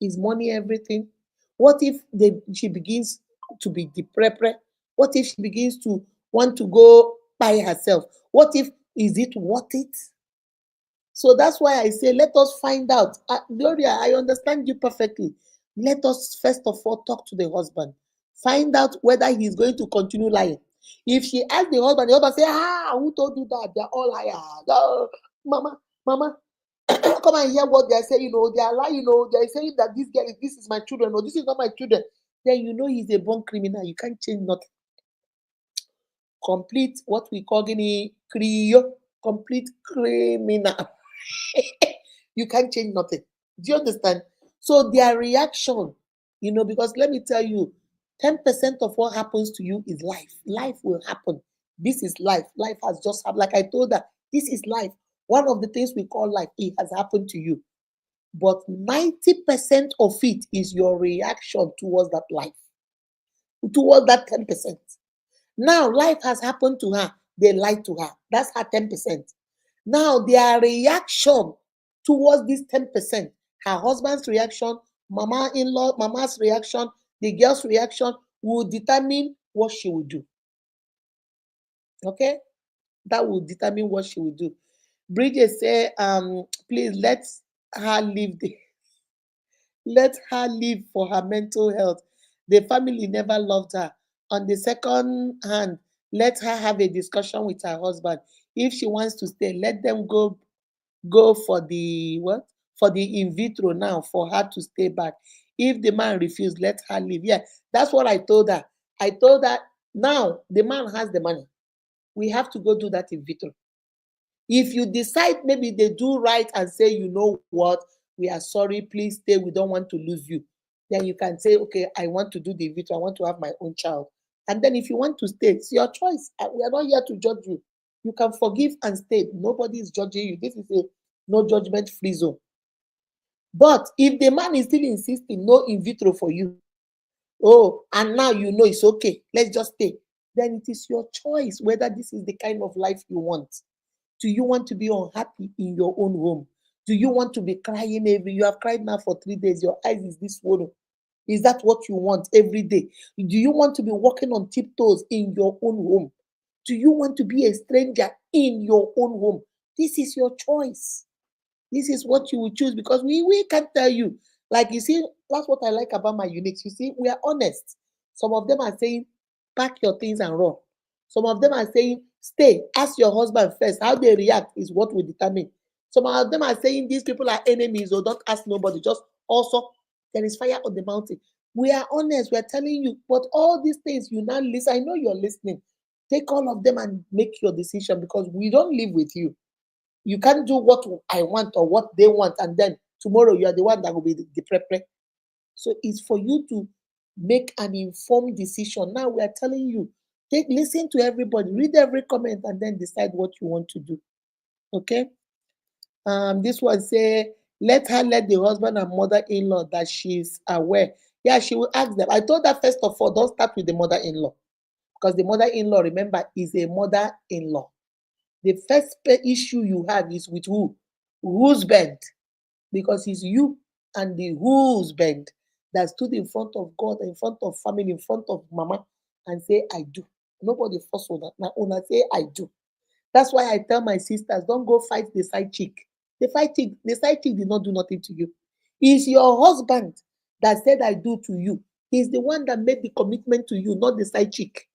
S1: Is money everything? What if she begins to be depressed? What if she begins to want to go by herself? What if, is it worth it? So that's why I say, let us find out. Gloria, I understand you perfectly. Let us first of all talk to the husband. Find out whether he's going to continue lying. If she asks the husband say, who told you that? They're all liars. Oh, mama, mama, come and hear what they're saying. They are lying. They're saying that this is my children, or this is not my children. Then he's a born criminal. You can't change nothing. Complete what we call Guinea Creole, complete criminal. You can't change nothing. Do you understand? So their reaction, because let me tell you, 10% of what happens to you is life. Life will happen. This is life. Life has just happened. Like I told her, this is life. One of the things we call life, it has happened to you. But 90% of it is your reaction towards that life, towards that 10%. Now, life has happened to her. They lied to her. That's her 10%. Now, their reaction towards this 10%, her husband's reaction, mama's reaction, the girl's reaction will determine what she will do. Okay? That will determine what she will do. Bridget say, please her leave the let her live for her mental health. The family never loved her. On the second hand, let her have a discussion with her husband. If she wants to stay, let them go for the what? For the in vitro now for her to stay back. If the man refused, let her leave. Yeah, that's what I told her. I told her now the man has the money. We have to go do that in vitro. If you decide maybe they do right and say, you know what, we are sorry, please stay, we don't want to lose you, then you can say, okay, I want to do the video, I want to have my own child. And then if you want to stay, it's your choice. We are not here to judge you. You can forgive and stay. Nobody is judging you. This is a no judgment free zone. But if the man is still insisting no in vitro for you, and now you know it's okay, let's just stay, then it is your choice whether this is the kind of life you want. Do you want to be unhappy in your own home? Do you want to be crying you have cried now for 3 days, your eyes is this swollen? Is that what you want every day? Do you want to be walking on tiptoes in your own home? Do you want to be a stranger in your own home? This is your choice. This is what you will choose, because we can't tell you. Like, you see, that's what I like about my units. You see, we are honest. Some of them are saying, pack your things and run. Some of them are saying, stay, ask your husband first. How they react is what will determine. Some of them are saying, these people are enemies, or don't ask nobody. Just also, there is fire on the mountain. We are honest. We are telling you. But all these things, you now listen. I know you're listening. Take all of them and make your decision, because we don't live with you. You can't do what I want or what they want, and then tomorrow you are the one that will be the prepare. So it's for you to make an informed decision. Now we are telling you, listen to everybody, read every comment, and then decide what you want to do. Okay. This one say, let the husband and mother-in-law that she's aware. Yeah, she will ask them. I told her, first of all, don't start with the mother-in-law, because the mother-in-law, remember, is a mother-in-law. The first issue you have is with who? Husband. Because it's you and the husband that stood in front of God, in front of family, in front of mama, and say, I do. Nobody force on that. My owner say, I do. That's why I tell my sisters, don't go fight the side chick. The side chick did not do nothing to you. It's your husband that said, I do to you. He's the one that made the commitment to you, not the side chick.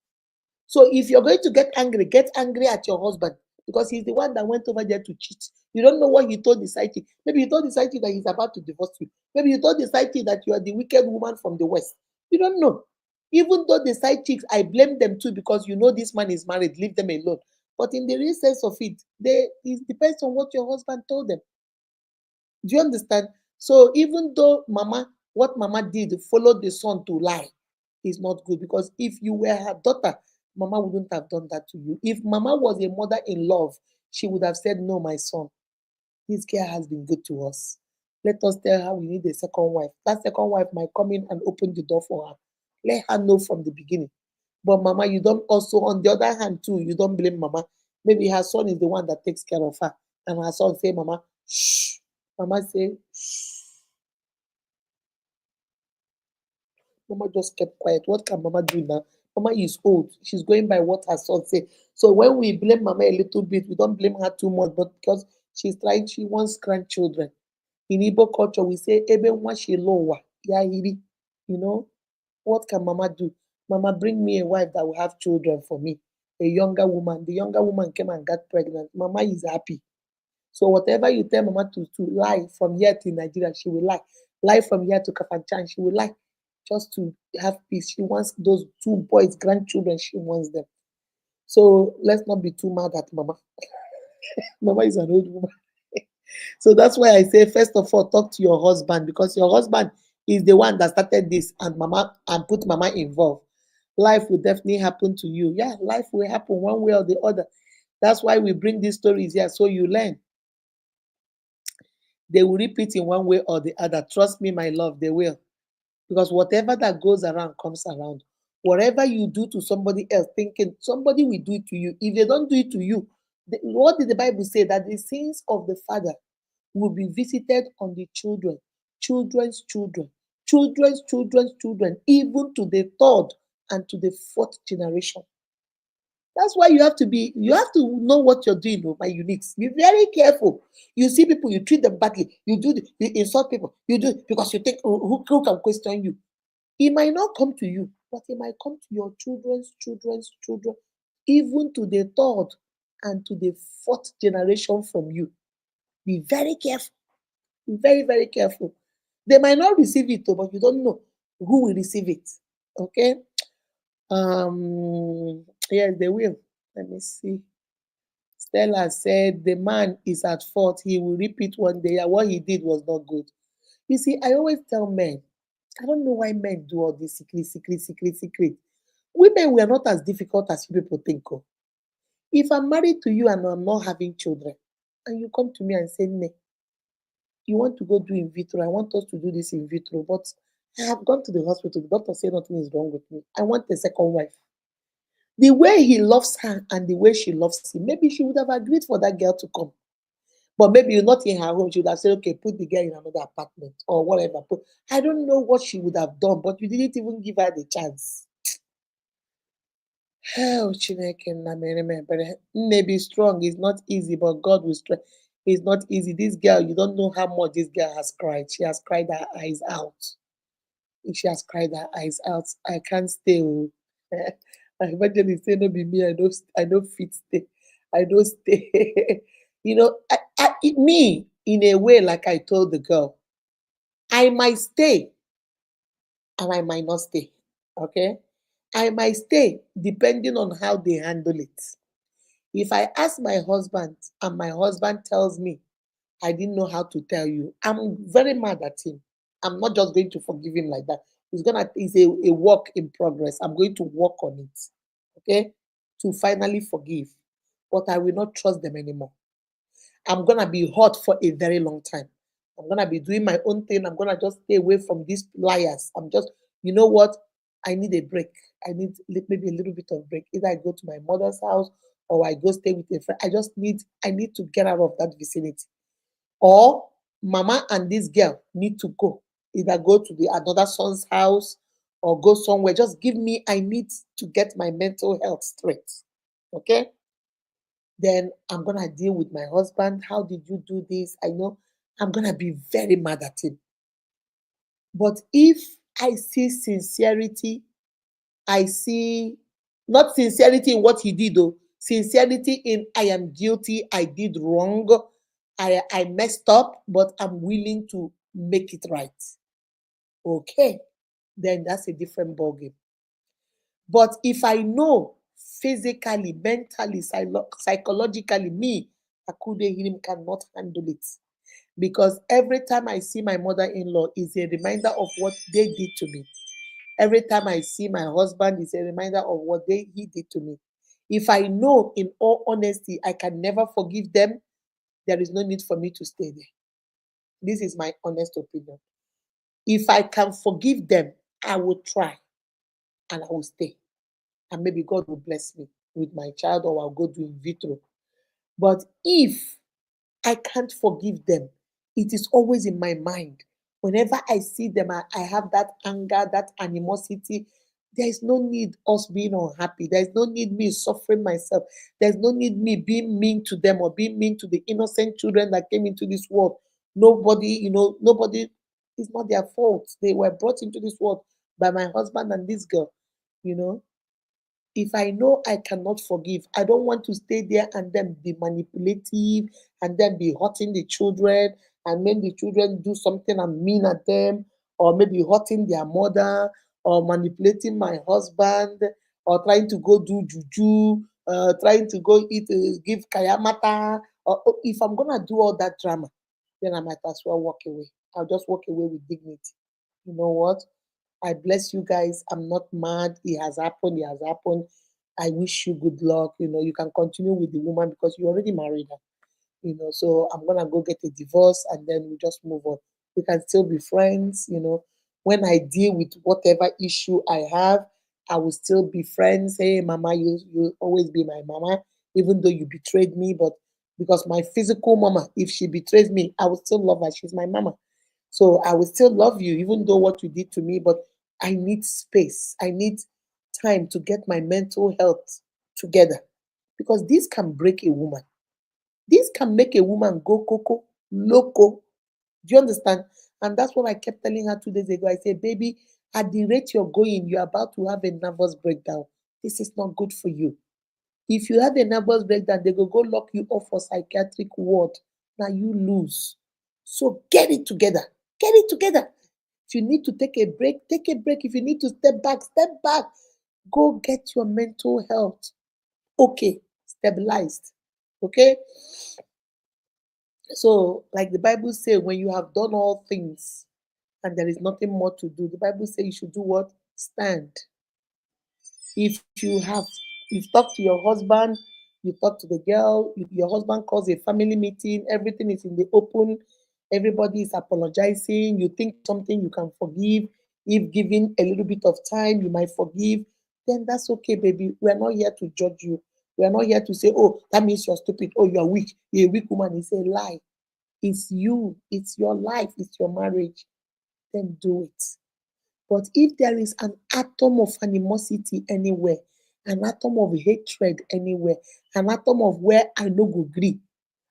S1: So if you're going to get angry at your husband, because he's the one that went over there to cheat. You don't know what he told the side chick. Maybe he told the side chick that he's about to divorce you. Maybe you told the side chick that you are the wicked woman from the West. You don't know. Even though the side chicks, I blame them too, because you know this man is married, leave them alone. But in the real sense of it, it depends on what your husband told them. Do you understand? So even though what mama did, followed the son to lie, is not good, because if you were her daughter, mama wouldn't have done that to you. If mama was a mother in love, she would have said, no, my son, this girl has been good to us. Let us tell her we need a second wife. That second wife might come in and open the door for her. Let her know from the beginning. But mama, you don't also, on the other hand, too, you don't blame mama. Maybe her son is the one that takes care of her. And her son say, mama, shh. Mama say, mama just kept quiet. What can mama do now? Mama is old. She's going by what her son say. So when we blame mama a little bit, we don't blame her too much, but because she's trying, she wants grandchildren. In Igbo culture, we say, Ebe nwa shi lowa, ya iri. You know, what can mama do? Mama, bring me a wife that will have children for me. A younger woman. The younger woman came and got pregnant. Mama is happy. So whatever you tell mama to lie from here to Nigeria, she will lie. Lie from here to Kafanchan, she will lie. Just to have peace. She wants those two boys, grandchildren, she wants them. So let's not be too mad at mama. Mama is an old woman. So that's why I say, first of all, talk to your husband because your husband is the one that started this and mama and put mama involved. Life will definitely happen to you. Yeah, life will happen one way or the other. That's why we bring these stories here so you learn. They will repeat in one way or the other. Trust me, my love, they will. Because whatever that goes around comes around. Whatever you do to somebody else, thinking somebody will do it to you. If they don't do it to you, what did the Bible say? That the sins of the father will be visited on the children, children's children, children's children's children, even to the third and to the fourth generation. That's why you have to know what you're doing, oh, my uniques. Be very careful. You see people, you treat them badly, you insult people, you do because you think who can question you. It might not come to you, but it might come to your children's children's children, even to the third and to the fourth generation from you. Be very careful. Be very, very careful. They might not receive it, but you don't know who will receive it. Okay? Yes, they will. Let me see. Stella said the man is at fault. He will repeat one day. And what he did was not good. You see, I always tell men, I don't know why men do all this secret, secret, secret, secret. Women were not as difficult as you people think. Oh. If I'm married to you and I'm not having children, and you come to me and say, "Ne, you want to go do in vitro, I want us to do this in vitro, but I have gone to the hospital, the doctor said nothing is wrong with me. I want a second wife." The way he loves her and the way she loves him, maybe she would have agreed for that girl to come. But maybe you're not in her home. She would have said, okay, put the girl in another apartment or whatever. Put, I don't know what she would have done, but you didn't even give her the chance. Oh, Chineke, maybe strong is not easy, but God will strength. It's not easy. This girl, you don't know how much this girl has cried. She has cried her eyes out. If she has cried her eyes out, I can't stay. Oh. I eventually say, no, be me. I don't fit stay. I don't stay. Me, in a way, like I told the girl, I might stay and I might not stay. Okay? I might stay depending on how they handle it. If I ask my husband and my husband tells me, I didn't know how to tell you, I'm very mad at him. I'm not just going to forgive him like that. It's a work in progress. I'm going to work on it. Okay? To finally forgive. But I will not trust them anymore. I'm gonna be hot for a very long time. I'm gonna be doing my own thing. I'm gonna just stay away from these liars. You know what? I need a break. I need maybe a little bit of break. Either I go to my mother's house or I go stay with a friend. I need to get out of that vicinity. Or mama and this girl need to go. Either go to the another son's house or go somewhere. Just give me, I need to get my mental health straight. Okay? Then I'm gonna deal with my husband. How did you do this? I know I'm gonna be very mad at him. But if I see sincerity, I see not sincerity in what he did, though, sincerity in I am guilty, I did wrong, I messed up, but I'm willing to make it right. Okay, then that's a different ballgame. But if I know physically, mentally, psychologically, me, Akude Hirim cannot handle it. Because every time I see my mother-in-law is a reminder of what they did to me. Every time I see my husband is a reminder of what he did to me. If I know in all honesty I can never forgive them, there is no need for me to stay there. This is my honest opinion. If I can forgive them, I will try and I will stay. And maybe God will bless me with my child or I'll go do in vitro. But if I can't forgive them, it is always in my mind. Whenever I see them, I have that anger, that animosity. There is no need us being unhappy. There is no need me suffering myself. There's no need me being mean to them or being mean to the innocent children that came into this world. Nobody, nobody, it's not their fault. They were brought into this world by my husband and this girl, you know. If I know I cannot forgive, I don't want to stay there and then be manipulative and then be hurting the children and make the children do something and mean at them, or maybe hurting their mother or manipulating my husband or trying to go do juju, trying to go eat, give kayamata. Or if I'm gonna do all that drama, then I might as well walk away. I'll just walk away with dignity. You know what? I bless you guys. I'm not mad. It has happened. It has happened. I wish you good luck. You can continue with the woman because you already married her. So I'm gonna go get a divorce and then we just move on. We can still be friends. When I deal with whatever issue I have, I will still be friends. Hey, mama, you always be my mama, even though you betrayed me. But because my physical mama, if she betrays me, I will still love her. She's my mama. So I will still love you, even though what you did to me, but I need space. I need time to get my mental health together because this can break a woman. This can make a woman go coco, loco. Do you understand? And that's what I kept telling her 2 days ago. I said, baby, at the rate you're going, you're about to have a nervous breakdown. This is not good for you. If you have a nervous breakdown, they will go lock you up for psychiatric ward. Now you lose. So get it together. Get it together. If you need to take a break, take a break. If you need to step back, step back. Go get your mental health. Okay, stabilized. Okay? So, like the Bible says, when you have done all things and there is nothing more to do, the Bible says you should do what? Stand. If you've talked to your husband, you talk to the girl, your husband calls a family meeting, everything is in the open, everybody is apologizing, you think something you can forgive, if given a little bit of time you might forgive, then that's okay, baby. We're not here to judge you. We're not here to say, oh, that means you're stupid, oh, you're weak, you're a weak woman. It's a lie. It's you, it's your life, it's your marriage. Then do it. But if there is an atom of animosity anywhere, an atom of hatred anywhere, an atom of where I no go agree,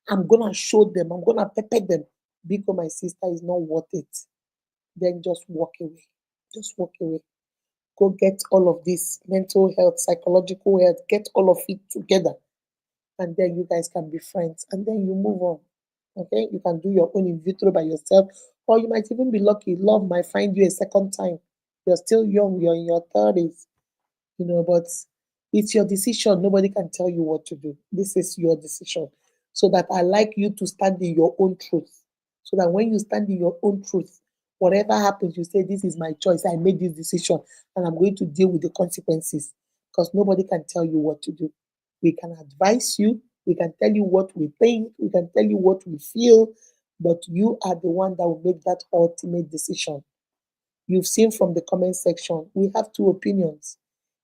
S1: I'm gonna show them, I'm gonna pepper them because my sister is not worth it. Then just walk away. Just walk away. Go get all of this mental health, psychological health, get all of it together, and then you guys can be friends, and then you move on. Okay, you can do your own in vitro by yourself, or you might even be lucky. Love might find you a second time. You're still young, you're in your 30s, but it's your decision. Nobody can tell you what to do. This is your decision. So that I like you to stand in your own truth. So that when you stand in your own truth, whatever happens, you say, this is my choice. I made this decision and I'm going to deal with the consequences. Because nobody can tell you what to do. We can advise you, we can tell you what we think, we can tell you what we feel, but you are the one that will make that ultimate decision. You've seen from the comment section, we have two opinions.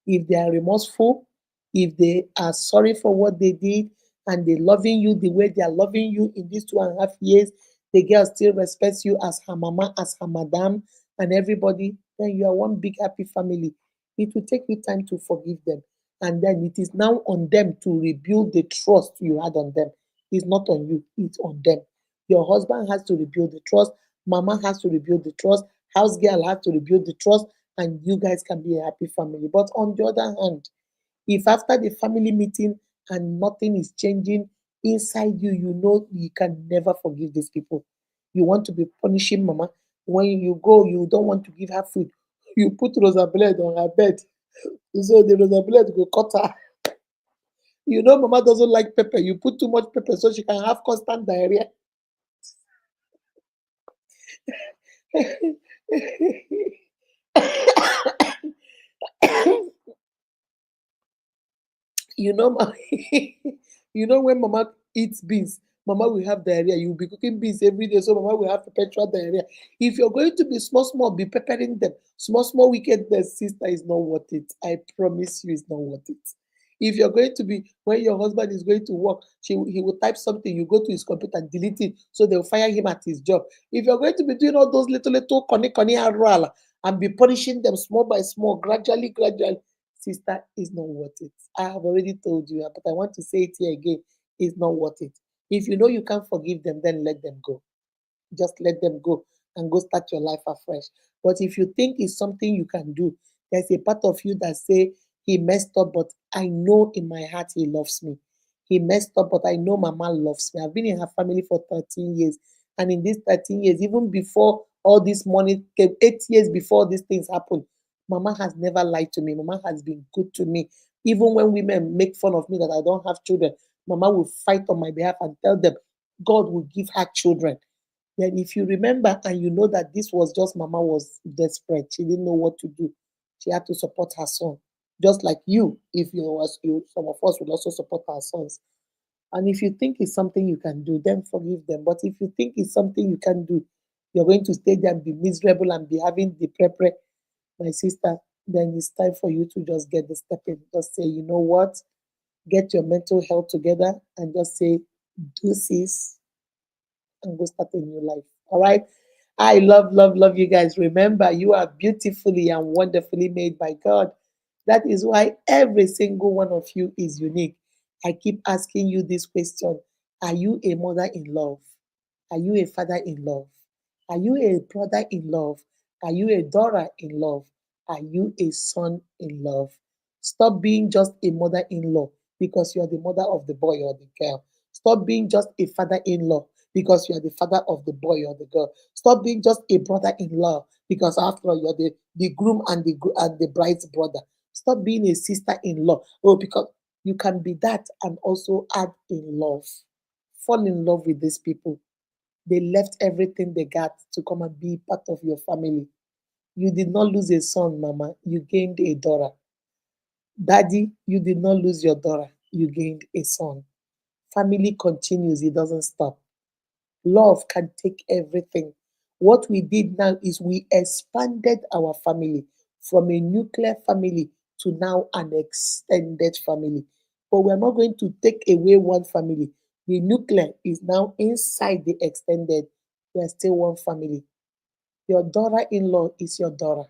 S1: If they are remorseful, if they are sorry for what they did, and they loving you the way they are loving you in these 2.5 years, the girl still respects you as her mama, as her madam, and everybody, then you are one big happy family. It will take you time to forgive them. And then it is now on them to rebuild the trust you had on them. It's not on you, it's on them. Your husband has to rebuild the trust, mama has to rebuild the trust, house girl has to rebuild the trust, and you guys can be a happy family. But on the other hand, if after the family meeting and nothing is changing inside you, you know you can never forgive these people. You want to be punishing mama. When you go, you don't want to give her food. You put Rosa Bled on her bed. So the Rosa Bled will cut her. You know mama doesn't like pepper. You put too much pepper so she can have constant diarrhea. You know, you know when mama eats beans, mama will have diarrhea. You will be cooking beans every day, so mama will have perpetual diarrhea. If you're going to be small, small, be peppering them. Small, small wickedness, sister, is not worth it. I promise you, it's not worth it. If you're going to be, when your husband is going to work, he will type something, you go to his computer and delete it, so they'll fire him at his job. If you're going to be doing all those little, little, and be punishing them small by small, gradually, gradually, sister, is not worth it. I have already told you, but I want to say it here again. It's not worth it. If you know you can't forgive them, then let them go. Just let them go and go start your life afresh. But if you think it's something you can do, there's a part of you that say he messed up, but I know in my heart he loves me. He messed up, but I know mama loves me. I've been in her family for 13 years. And in these 13 years, even before all this money came, 8 years before these things happened, mama has never lied to me. Mama has been good to me. Even when women make fun of me that I don't have children, mama will fight on my behalf and tell them God will give her children. Then, if you remember and you know that this was just mama was desperate, she didn't know what to do. She had to support her son, just like you. If you was you, some of us will also support our sons. And if you think it's something you can do, then forgive them. But if you think it's something you can do, you're going to stay there and be miserable and be having the prepare, my sister, then it's time for you to just get the step in. Just say, you know what? Get your mental health together and just say, deuces, and go start a new life. All right. I love, love, love you guys. Remember, you are beautifully and wonderfully made by God. That is why every single one of you is unique. I keep asking you this question. Are you a mother in love? Are you a father in love? Are you a brother in love? Are you a daughter in love? Are you a son in love? Stop being just a mother in law because you're the mother of the boy or the girl. Stop being just a father in law because you are the father of the boy or the girl. Stop being just a brother in law because after all, you're the groom and the bride's brother. Stop being a sister in law. Oh, because you can be that and also add in love. Fall in love with these people. They left everything they got to come and be part of your family. You did not lose a son, mama. You gained a daughter. Daddy, you did not lose your daughter. You gained a son. Family continues, it doesn't stop. Love can take everything. What we did now is we expanded our family from a nuclear family to now an extended family. But we're not going to take away one family. The nuclear is now inside the extended. We're still one family. Your daughter in law is your daughter,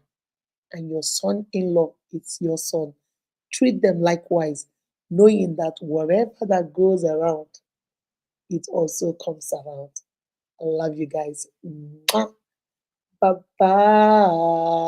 S1: and your son in law is your son. Treat them likewise, knowing that whatever that goes around, it also comes around. I love you guys. Bye bye.